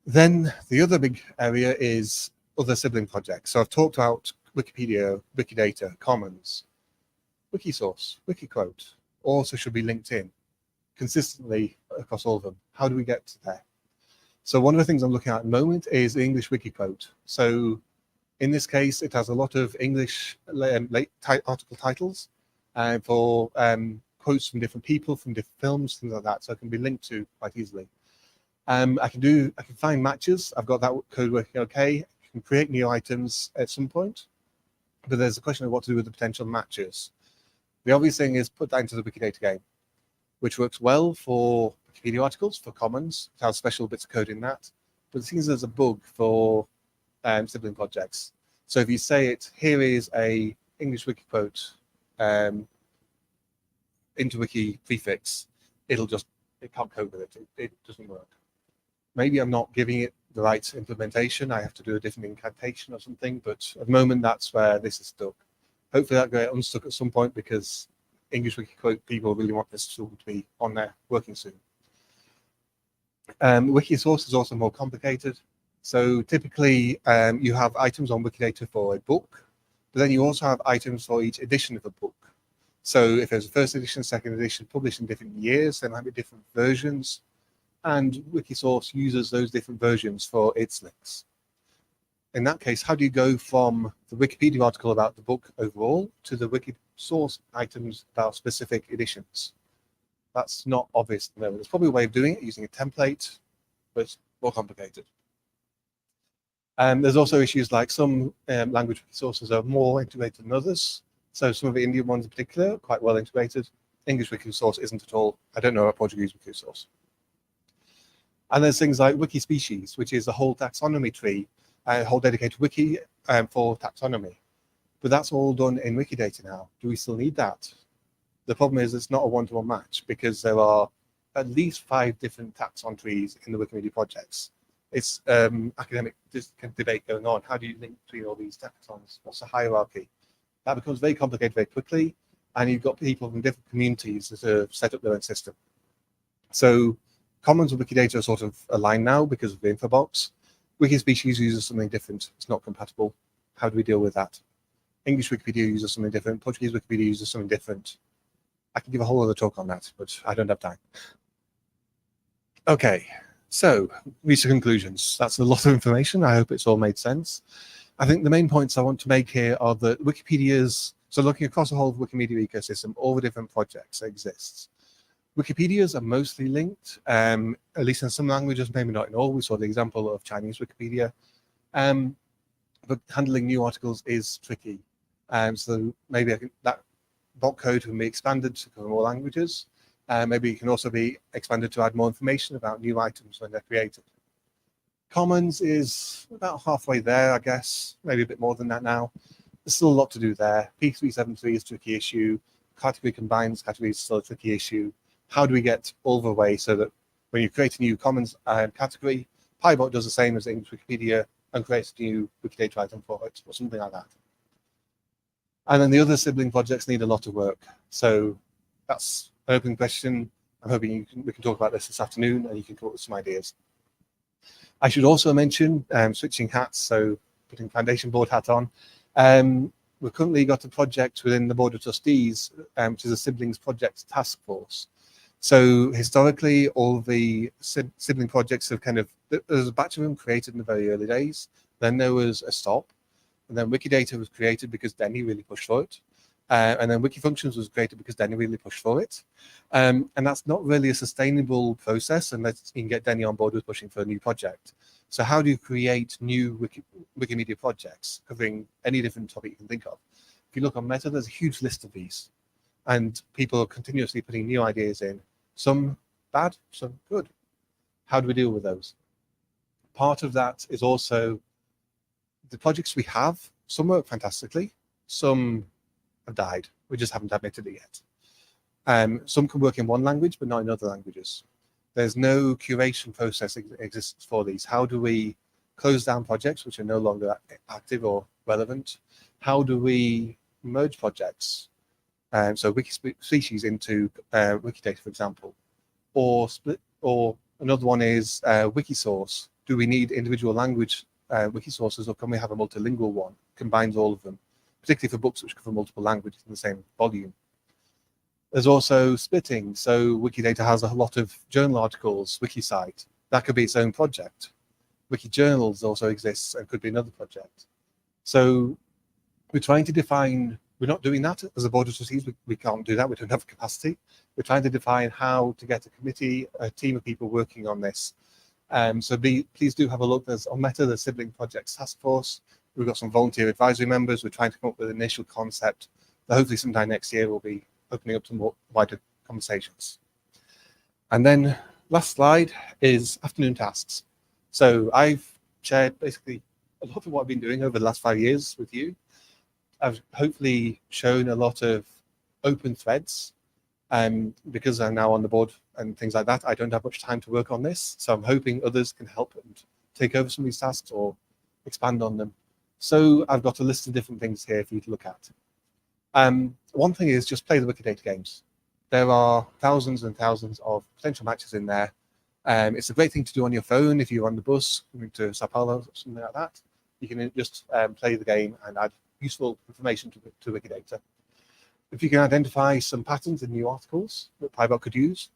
Then the other big area is other sibling projects. So I've talked about Wikipedia, Wikidata, Commons, Wikisource, Wikiquote, also should be linked in consistently across all of them. How do we get to there? So one of the things I'm looking at the moment is the English Wikiquote. So in this case, it has a lot of English article titles for quotes from different people, from different films, things like that. So it can be linked to quite easily. I can find matches. I've got that code working okay. I can create new items at some point, but there's a question of what to do with the potential matches. The obvious thing is put that into the Wikidata game, which works well for Wikipedia articles, for Commons. It has special bits of code in that. But it seems there's a bug for sibling projects. So if you say it, here is a English Wikiquote into Wiki prefix, it can't code with it. It doesn't work. Maybe I'm not giving it the right implementation. I have to do a different incantation or something. But at the moment, that's where this is stuck. Hopefully that will get unstuck at some point because English Wikiquote people really want this tool to be on there working soon. Wikisource is also more complicated. So typically you have items on Wikidata for a book, but then you also have items for each edition of a book. So if there's a first edition, second edition, published in different years, there might be different versions, and Wikisource uses those different versions for its links. In that case, how do you go from the Wikipedia article about the book overall to the Wikisource items about specific editions? That's not obvious at the moment. There's probably a way of doing it using a template, but it's more complicated. There's also issues like some language sources are more integrated than others. So some of the Indian ones in particular are quite well integrated. English Wikisource isn't at all. I don't know about Portuguese Wikisource. And there's things like Wikispecies, which is a whole taxonomy tree, a whole dedicated wiki for taxonomy. But that's all done in Wikidata now. Do we still need that? The problem is it's not a one-to-one match because there are at least 5 different taxon trees in the Wikimedia projects. It's academic debate going on. How do you link between all these taxons? What's the hierarchy? That becomes very complicated very quickly, and you've got people from different communities that have set up their own system. So Commons and Wikidata are sort of aligned now because of the info box. Wikispecies uses something different. It's not compatible. How do we deal with that? English Wikipedia uses something different. Portuguese Wikipedia uses something different. I can give a whole other talk on that, but I don't have time. Okay, so reach conclusions. That's a lot of information. I hope it's all made sense. I think the main points I want to make here are that Wikipedia's, so looking across the whole Wikimedia ecosystem, all the different projects that exist. Wikipedias are mostly linked, at least in some languages, maybe not in all. We saw the example of Chinese Wikipedia. But handling new articles is tricky. So maybe that bot code can be expanded to cover more languages. Maybe it can also be expanded to add more information about new items when they're created. Commons is about halfway there, I guess, maybe a bit more than that now. There's still a lot to do there. P373 is a tricky issue. Category combines categories is still a tricky issue. How do we get all the way so that when you create a new Commons category, PyBot does the same as English Wikipedia and creates a new Wikidata item for it, or something like that. And then the other sibling projects need a lot of work. So that's an open question. I'm hoping we can talk about this afternoon and you can come up with some ideas. I should also mention, switching hats, so putting foundation board hat on. We've currently got a project within the Board of Trustees, which is a siblings project task force. So historically, all the sibling projects have there's a batch of them created in the very early days. Then there was a stop. And then Wikidata was created because Denny really pushed for it. And then Wikifunctions was created because Denny really pushed for it. And that's not really a sustainable process unless you can get Denny on board with pushing for a new project. So how do you create new Wikimedia projects covering any different topic you can think of? If you look on Meta, there's a huge list of these. And people are continuously putting new ideas in. Some bad, some good. How do we deal with those? Part of that is also the projects we have. Some work fantastically. Some have died. We just haven't admitted it yet. Some can work in one language, but not in other languages. There's no curation process that exists for these. How do we close down projects which are no longer active or relevant? How do we merge projects? So Wikispecies into Wikidata, for example, or split. Or another one is Wikisource. Do we need individual language Wikisources, or can we have a multilingual one? Combines all of them, particularly for books which cover multiple languages in the same volume. There's also splitting. So Wikidata has a lot of journal articles, WikiCite. That could be its own project. Wikijournals also exists and could be another project. So we're trying to define, we're not doing that as a board of trustees. We can't do that. We don't have the capacity. We're trying to define how to get a committee, a team of people working on this. So please do have a look. There's on Meta, the Sibling Projects Task Force. We've got some volunteer advisory members. We're trying to come up with an initial concept that hopefully sometime next year we'll be opening up to more wider conversations. And then last slide is afternoon tasks. So I've shared basically a lot of what I've been doing over the last 5 years with you. I've hopefully shown a lot of open threads. Because I'm now on the board and things like that, I don't have much time to work on this. So I'm hoping others can help and take over some of these tasks or expand on them. So I've got a list of different things here for you to look at. One thing is just play the Wikidata games. There are thousands and thousands of potential matches in there. It's a great thing to do on your phone if you're on the bus going to Sao Paulo or something like that. You can just play the game and add useful information to Wikidata. If you can identify some patterns in new articles that PyBot could use,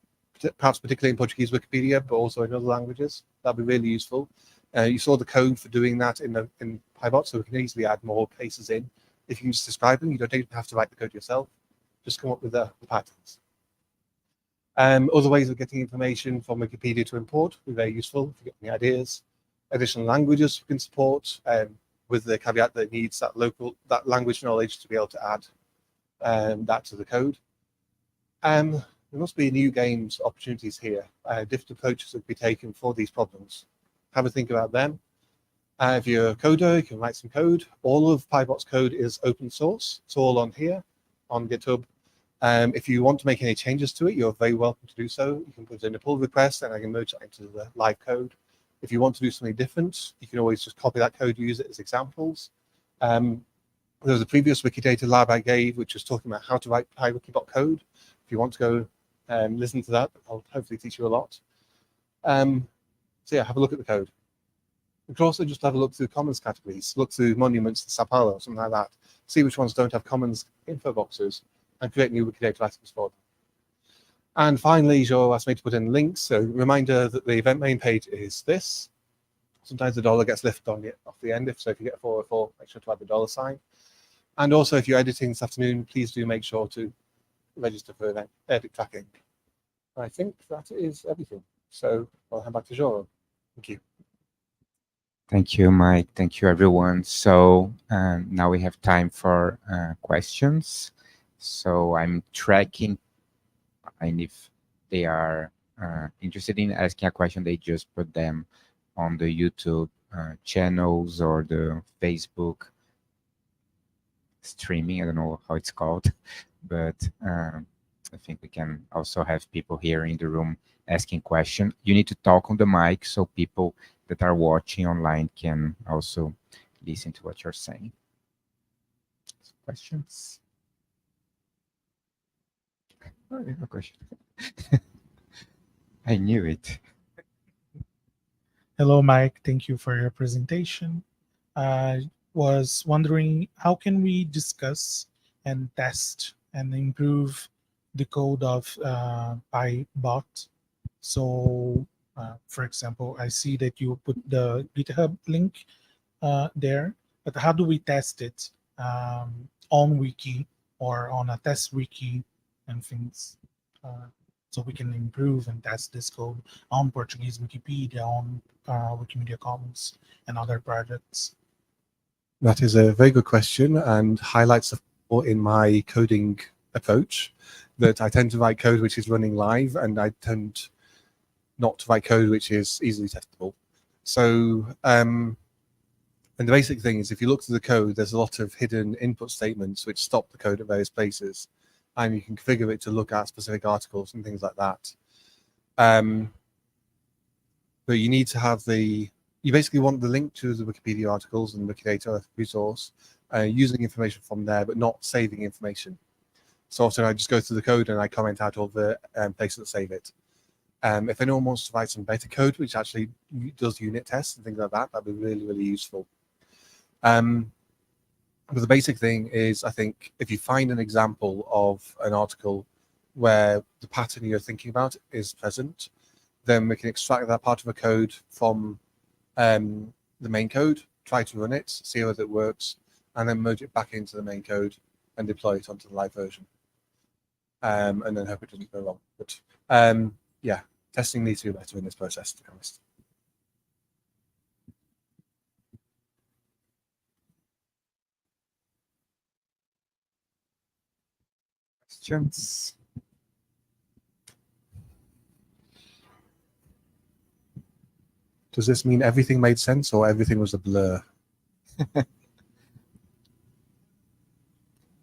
perhaps particularly in Portuguese Wikipedia, but also in other languages, that'd be really useful. You saw the code for doing that in PyBot, so we can easily add more cases in. If you can just describe them, you don't even have to write the code yourself. Just come up with the patterns. Other ways of getting information from Wikipedia to import would be very useful if you get any ideas. Additional languages we can support, with the caveat that it needs that language knowledge to be able to add that to the code. There must be new games opportunities here. Different approaches that be taken for these problems. Have a think about them. If you're a coder, you can write some code. All of PyBot's code is open source. It's all on here, on GitHub. If you want to make any changes to it, you're very welcome to do so. You can put in a pull request and I can merge that into the live code. If you want to do something different, you can always just copy that code, use it as examples. There was a previous Wikidata Lab I gave, which was talking about how to write PyWikibot code. If you want to go listen to that, I'll hopefully teach you a lot. So yeah, have a look at the code. You can also just have a look through commons categories, look through monuments to Sao Paulo, or something like that. See which ones don't have commons info boxes and create new Wikidata items for them. And finally, Jo asked me to put in links. So reminder that the event main page is this. Sometimes the dollar gets lifted off the end. So if you get a 404, make sure to add the dollar sign. And also, if you're editing this afternoon, please do make sure to register for event edit tracking. I think that is everything. So I'll hand back to Jo. Thank you. Thank you, Mike. Thank you, everyone. So now we have time for questions. So I'm tracking, and if they are interested in asking a question, they just put them on the YouTube channels or the Facebook streaming. I don't know how it's called, but I think we can also have people here in the room asking questions. You need to talk on the mic so people that are watching online can also listen to what you're saying. Questions? Oh, I have a question. I knew it. Hello, Mike. Thank you for your presentation. I was wondering, how can we discuss and test and improve the code of PyBot? So, for example, I see that you put the GitHub link there, but how do we test it on Wiki or on a test wiki and things? So we can improve and test this code on Portuguese Wikipedia, on Wikimedia Commons, and other projects. That is a very good question and highlights the flaw in my coding approach, that I tend to write code which is running live and I tend not to write code which is easily testable. So, and the basic thing is if you look through the code, there's a lot of hidden input statements which stop the code at various places. And you can configure it to look at specific articles and things like that. But you need to have you basically want the link to the Wikipedia articles and Wikidata resource, using information from there, but not saving information. So often I just go through the code and I comment out all the places that save it. If anyone wants to write some better code, which actually does unit tests and things like that, that'd be really, really useful. But the basic thing is, I think, if you find an example of an article where the pattern you're thinking about is present, then we can extract that part of a code from the main code, try to run it, see whether it works, and then merge it back into the main code and deploy it onto the live version. And then hope it doesn't go wrong. But yeah, testing needs to be better in this process, to be honest. Questions? Does this mean everything made sense or everything was a blur?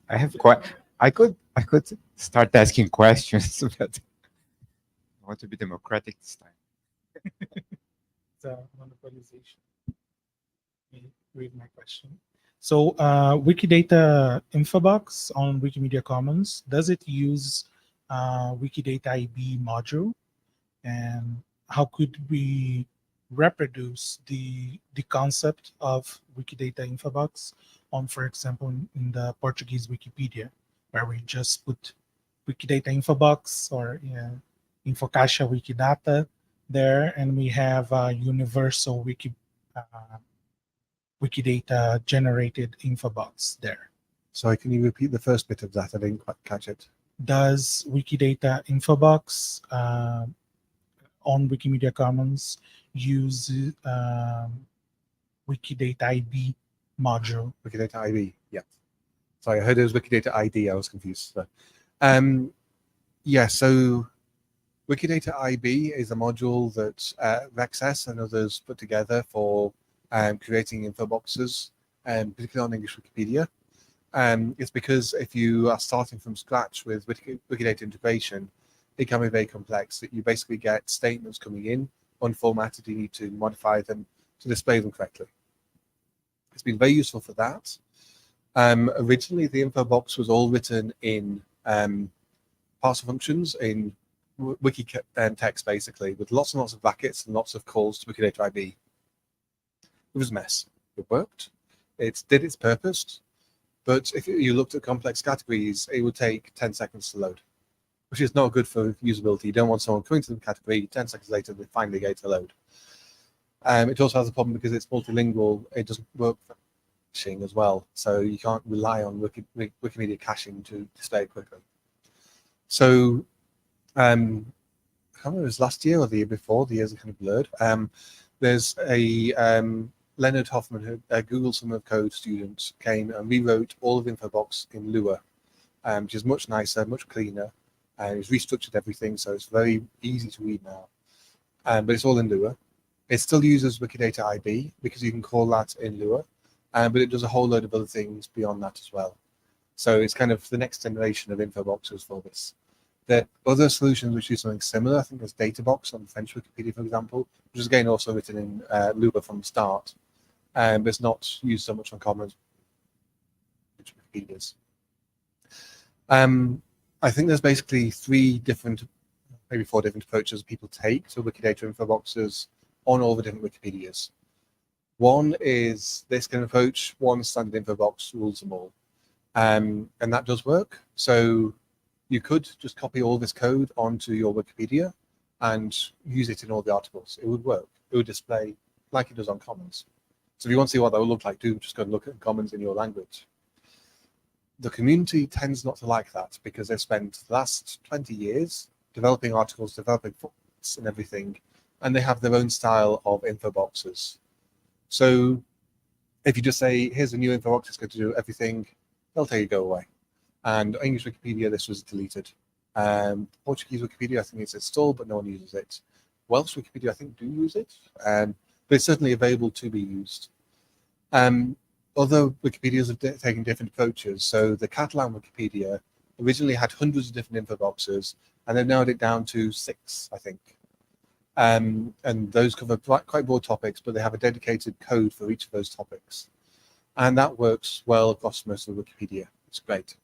I could start asking questions, but I want to be democratic this time. The monopolization. Let me read my question. So Wikidata Infobox on Wikimedia Commons, does it use Wikidata IB module? And how could we reproduce the concept of Wikidata Infobox on, for example, in the Portuguese Wikipedia, where we just put Wikidata Infobox or Infocaixa Wikidata there, and we have a universal Wikidata generated Infobox there. Sorry, can you repeat the first bit of that? I didn't quite catch it. Does Wikidata Infobox on Wikimedia Commons use Wikidata IB module? Wikidata IB, yeah. Sorry, I heard it was Wikidata ID. I was confused. So, yeah, so Wikidata IB is a module that Rexs and others put together for creating infoboxes, particularly on English Wikipedia. It's because if you are starting from scratch with Wikidata integration, it can be very complex. That you basically get statements coming in unformatted, you need to modify them to display them correctly. It's been very useful for that. Originally, the infobox was all written in parser functions in wiki text, basically, with lots and lots of brackets and lots of calls to Wikidata IB. It was a mess. It worked. It did its purpose. But if you looked at complex categories, it would take 10 seconds to load, which is not good for usability. You don't want someone coming to the category, 10 seconds later, they finally get to load. It also has a problem because it's multilingual. It doesn't work for caching as well. So you can't rely on Wikimedia caching to display it quickly. So I can't remember if it was last year or the year before. The years are kind of blurred. There's a Leonard Hoffman, a Google Summer of Code student, came and rewrote all of Infobox in Lua, which is much nicer, much cleaner, and he's restructured everything, so it's very easy to read now. But it's all in Lua. It still uses Wikidata IB because you can call that in Lua, but it does a whole load of other things beyond that as well. So it's kind of the next generation of infoboxes for this. There are other solutions which do something similar. I think there's Databox on French Wikipedia, for example, which is again also written in Lua from the start, but it's not used so much on Commons Wikipedias. I think there's basically maybe four different approaches people take to Wikidata infoboxes on all the different Wikipedias. One is this kind of approach, one standard infobox rules them all. And that does work. So you could just copy all this code onto your Wikipedia and use it in all the articles. It would work. It would display like it does on Commons. So if you want to see what that would look like, do just go and look at Commons in your language. The community tends not to like that because they've spent the last 20 years developing articles, developing footnotes and everything, and they have their own style of infoboxes. So if you just say, here's a new infobox, it's going to do everything, they'll tell you go away. And English Wikipedia, this was deleted. Portuguese Wikipedia, I think it's installed, but no one uses it. Welsh Wikipedia, I think, do use it, but it's certainly available to be used. Other Wikipedias have taken different approaches. So the Catalan Wikipedia originally had hundreds of different infoboxes, and they've narrowed it down to 6, I think. And those cover quite broad topics, but they have a dedicated code for each of those topics. And that works well across most of the Wikipedia. It's great.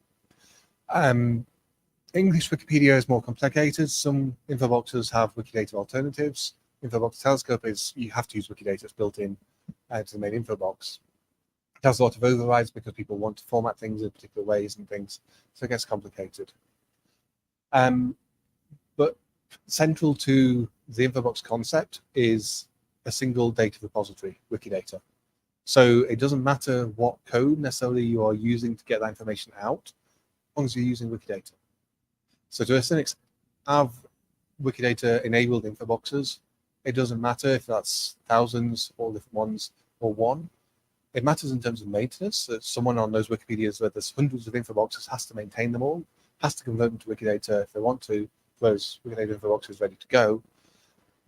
English Wikipedia is more complicated. Some infoboxes have Wikidata alternatives. Infobox Telescope is, you have to use Wikidata, it's built in to the main infobox. It has a lot of overrides because people want to format things in particular ways and things, so it gets complicated. But central to the infobox concept is a single data repository, Wikidata. So it doesn't matter what code necessarily you are using to get that information out, as long as you're using Wikidata. So to a certain extent, have Wikidata enabled infoboxes. It doesn't matter if that's thousands or different ones or one. It matters in terms of maintenance. That someone on those Wikipedias where there's hundreds of infoboxes has to maintain them all, has to convert them to Wikidata if they want to. Those Wikidata infoboxes ready to go.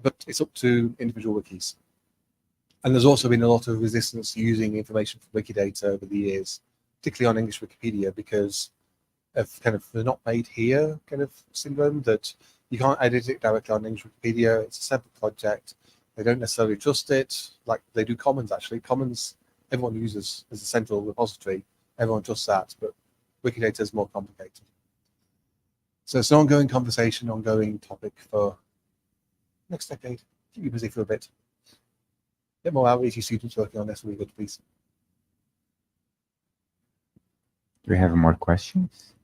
But it's up to individual wikis. And there's also been a lot of resistance to using information from Wikidata over the years, particularly on English Wikipedia, because of kind of the not made here kind of syndrome, that you can't edit it directly on English Wikipedia. It's a separate project. They don't necessarily trust it like they do Commons, actually. Commons, everyone uses as a central repository. Everyone trusts that, but Wikidata is more complicated. So it's an ongoing conversation, ongoing topic for next decade. Keep you busy for a bit. Get more outreach students working on this will be good, please. Do we have more questions?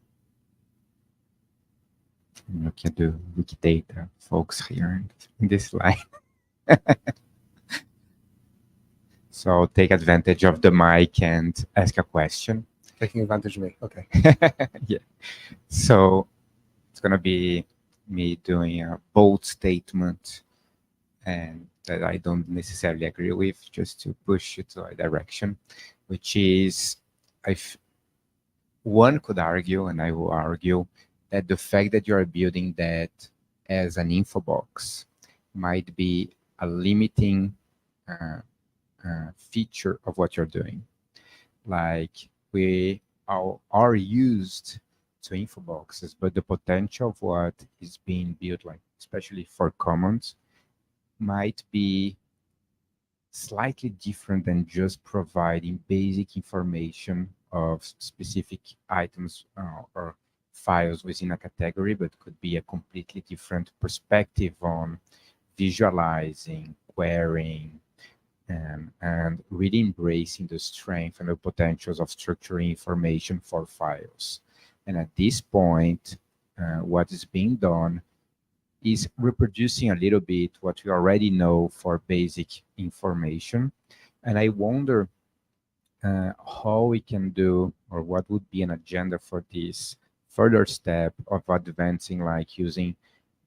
Look at the Wikidata folks here in this line. So I'll take advantage of the mic and ask a question. Taking advantage of me. Okay. Yeah. So it's going to be me doing a bold statement and that I don't necessarily agree with, just to push it to a direction, which is one could argue, and I will argue, that the fact that you are building that as an info box might be a limiting feature of what you're doing. Like we are used to info boxes, but the potential of what is being built, like especially for commons, might be slightly different than just providing basic information of specific items or files within a category, but could be a completely different perspective on visualizing, querying, and really embracing the strength and the potentials of structuring information for files. And at this point, what is being done is reproducing a little bit what we already know for basic information. And I wonder how we can do, or what would be an agenda for this further step of advancing, like using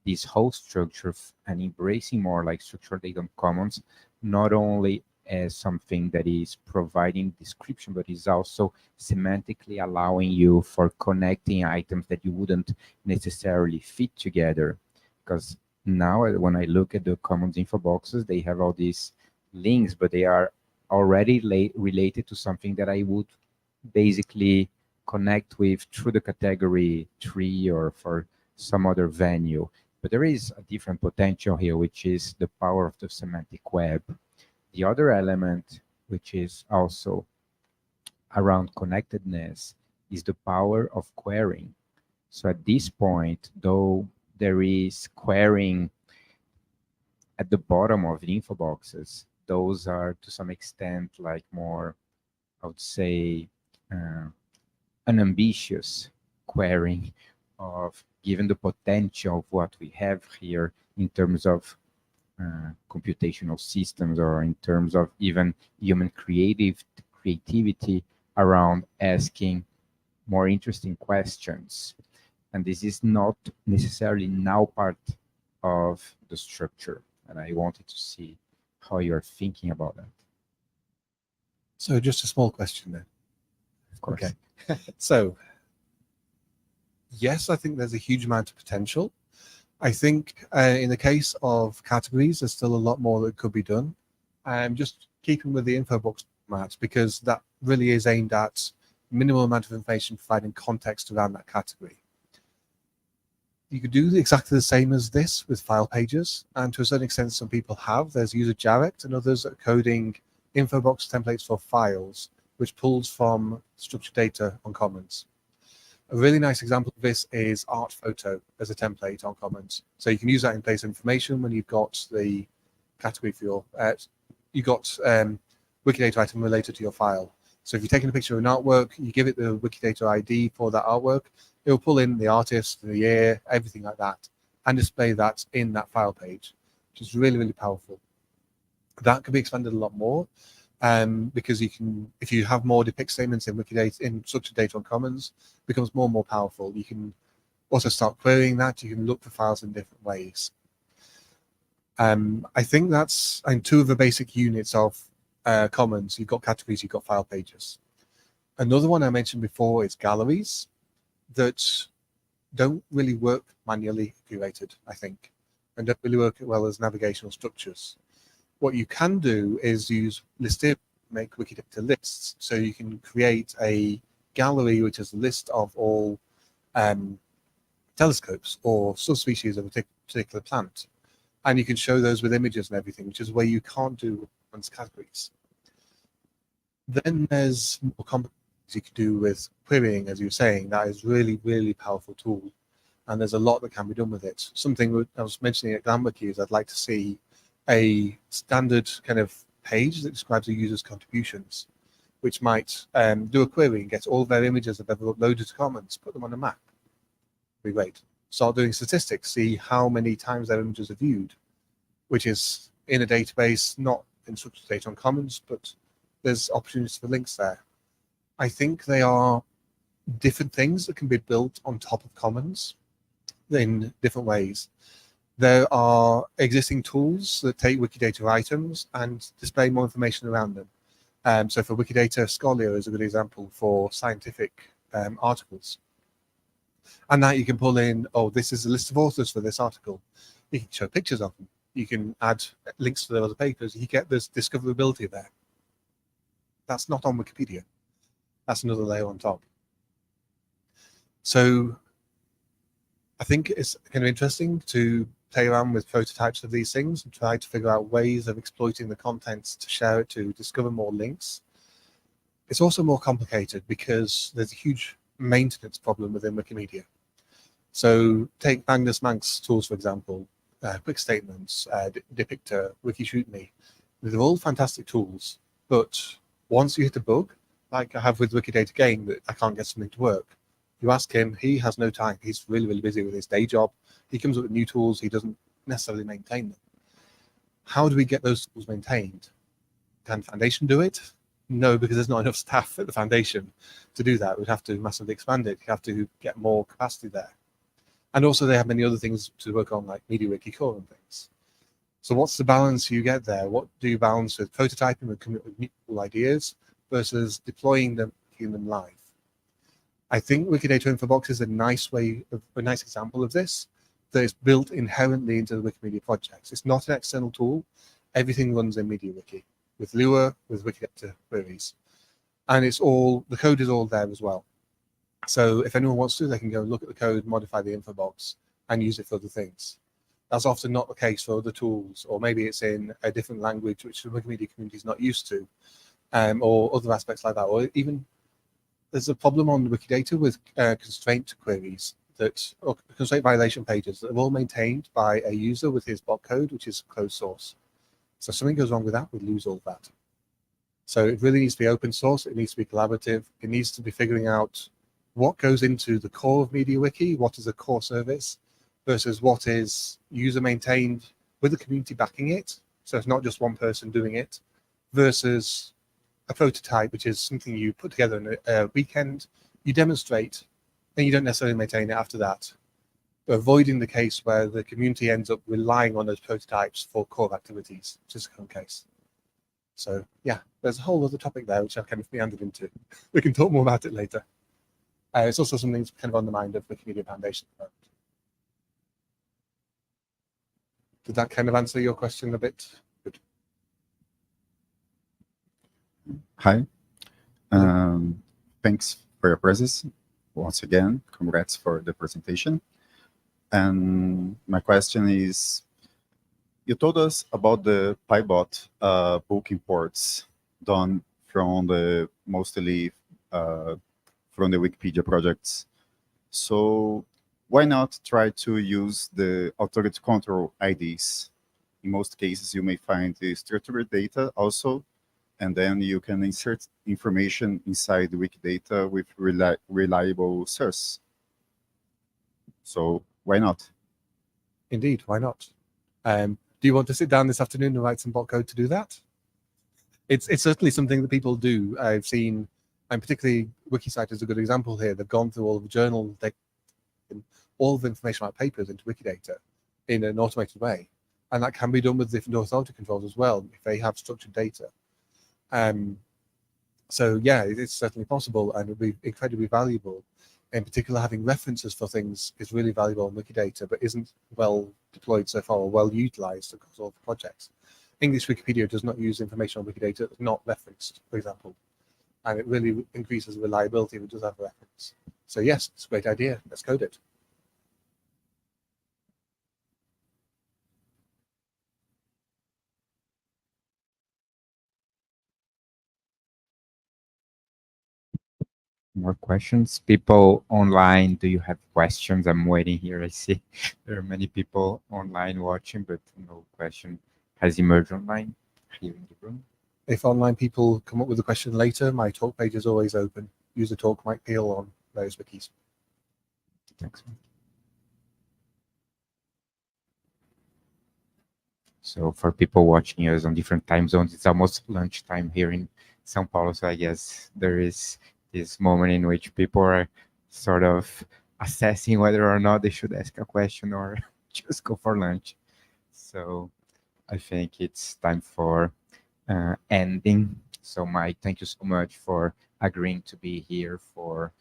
this whole structure and embracing more like structured data commons, not only as something that is providing description, but is also semantically allowing you for connecting items that you wouldn't necessarily fit together. Because now when I look at the commons info boxes, they have all these links, but they are already related to something that I would basically connect with through the category tree or for some other venue. But there is a different potential here, which is the power of the semantic web. The other element, which is also around connectedness, is the power of querying. So at this point, though there is querying at the bottom of the info boxes, those are to some extent like more, I would say, unambitious querying of given the potential of what we have here in terms of computational systems or in terms of even human creativity around asking more interesting questions. And this is not necessarily now part of the structure. And I wanted to see how you're thinking about that. So just a small question then. Of course. Okay. So yes, I think there's a huge amount of potential. I think in the case of categories, there's still a lot more that could be done. Just keeping with the info box format, because that really is aimed at minimal amount of information, providing context around that category. You could do exactly the same as this with file pages, and to a certain extent, some people have. There's user direct, and others are coding info box templates for files, which pulls from structured data on Commons. A really nice example of this is art photo as a template on Commons. So you can use that in place of information when you've got the category for your, you've got Wikidata item related to your file. So if you're taking a picture of an artwork, you give it the Wikidata ID for that artwork, it will pull in the artist, the year, everything like that, and display that in that file page, which is really, really powerful. That can be expanded a lot more. Because you can, if you have more depict statements in Wikidata, in structured data on Commons, it becomes more and more powerful. You can also start querying that. You can look for files in different ways. I think that's two of the basic units of Commons. You've got categories, you've got file pages. Another one I mentioned before is galleries that don't really work manually curated, I think, and don't really work well as navigational structures. What you can do is use listed, make Wikidata lists. So you can create a gallery which is a list of all telescopes or subspecies of a particular plant. And you can show those with images and everything, which is where you can't do one's categories. Then there's more complex you can do with querying, as you were saying. That is really, really powerful tool. and there's a lot that can be done with it. Something I was mentioning at GlamWiki is I'd like to see a standard kind of page that describes a user's contributions, which might do a query and get all their images they've ever uploaded to Commons, put them on a map. Be great. Start doing statistics, see how many times their images are viewed, which is in a database, not in structured data on Commons, but there's opportunities for links there. I think they are different things that can be built on top of Commons in different ways. There are existing tools that take Wikidata items and display more information around them. So for Wikidata, Scholia is a good example for scientific articles. And that you can pull in, oh, this is a list of authors for this article. You can show pictures of them. You can add links to their other papers. You get this discoverability there. That's not on Wikipedia. That's another layer on top. So I think it's kind of interesting to play around with prototypes of these things and try to figure out ways of exploiting the contents to share it, to discover more links. It's also more complicated because there's a huge maintenance problem within Wikimedia. So take Magnus Manx tools, for example, Quick Statements, Depictor, WikiShootMe. They're all fantastic tools, but once you hit a bug, like I have with Wikidata Game, that I can't get something to work, you ask him, he has no time. He's really, really busy with his day job. He comes up with new tools. He doesn't necessarily maintain them. How do we get those tools maintained? Can Foundation do it? No, because there's not enough staff at the Foundation to do that. We'd have to massively expand it. You have to get more capacity there. And also they have many other things to work on, like MediaWiki Core and things. So what's the balance you get there? What do you balance with prototyping and coming up with new ideas versus deploying them, making them live? I think Wikidata Infobox is a nice example of this, that is built inherently into the Wikimedia projects. It's not an external tool. Everything runs in MediaWiki with Lua, with Wikidata queries. And it's all, the code is all there as well. So if anyone wants to, they can go and look at the code, modify the Infobox, and use it for other things. That's often not the case for other tools, or maybe it's in a different language which the Wikimedia community is not used to, or other aspects like that. Or even there's a problem on Wikidata with constraint queries, or constraint violation pages that are all maintained by a user with his bot code, which is closed source. So if something goes wrong with that, we lose all that. So it really needs to be open source. It needs to be collaborative. It needs to be figuring out what goes into the core of MediaWiki, what is a core service, versus what is user maintained with the community backing it. So it's not just one person doing it, versus a prototype, which is something you put together in a weekend, you demonstrate, and you don't necessarily maintain it after that. But avoiding the case where the community ends up relying on those prototypes for core activities, which is the current case. So yeah, there's a whole other topic there which I've kind of meandered into. We can talk more about it later. It's also something that's kind of on the mind of the Wikimedia Foundation at the moment. Did that kind of answer your question a bit? Good. Hi. Thanks for your presence. Once again, congrats for the presentation. And my question is, you told us about the PyBot book imports done from the mostly from the Wikipedia projects. So why not try to use the authority control IDs? In most cases, you may find the structured data also, and then you can insert information inside the Wikidata with reliable source. So why not? Indeed, why not? Do you want to sit down this afternoon and write some bot code to do that? It's certainly something that people do. I've seen, and particularly WikiCite is a good example here. They've gone through all of the journal, all of the information about papers into Wikidata in an automated way. And that can be done with different authority controls as well, if they have structured data. So yeah, it's certainly possible, and it would be incredibly valuable. In particular, having references for things is really valuable in Wikidata, but isn't well deployed so far or well utilized across all the projects. English Wikipedia does not use information on Wikidata that's not referenced, for example, and it really increases reliability if it does have a reference. So yes, it's a great idea. Let's code it. More questions? People online, do you have questions? I'm waiting here. I see there are many people online watching, but no question has emerged online here in the room. If online people come up with a question later, my talk page is always open. Use the talk mic peel on those wikis. Thanks. So for people watching us on different time zones, it's almost lunchtime here in São Paulo. So I guess there is this moment in which people are sort of assessing whether or not they should ask a question or just go for lunch. So I think it's time for ending. So Mike, thank you so much for agreeing to be here, for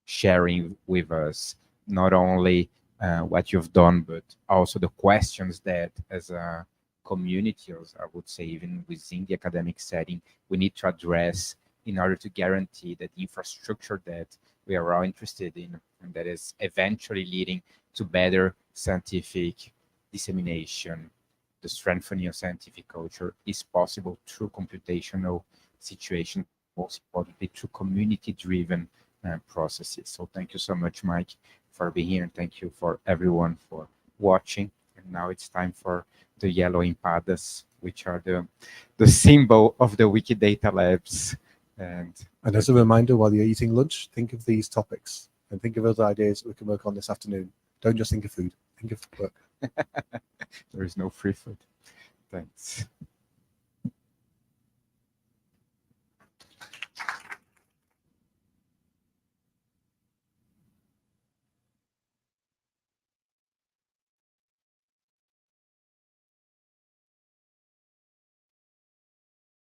sharing with us not only what you've done, but also the questions that as a community, or I would say even within the academic setting, we need to address in order to guarantee that the infrastructure that we are all interested in, and that is eventually leading to better scientific dissemination, the strengthening of scientific culture is possible through computational situation, most importantly through community-driven processes. So thank you so much, Mike, for being here, and thank you for everyone for watching. And now it's time for the yellow empadas, which are the symbol of the Wikidata Labs. And as a reminder, while you're eating lunch, think of these topics and think of other ideas we can work on this afternoon. Don't just think of food, think of work. there is no free food. Thanks.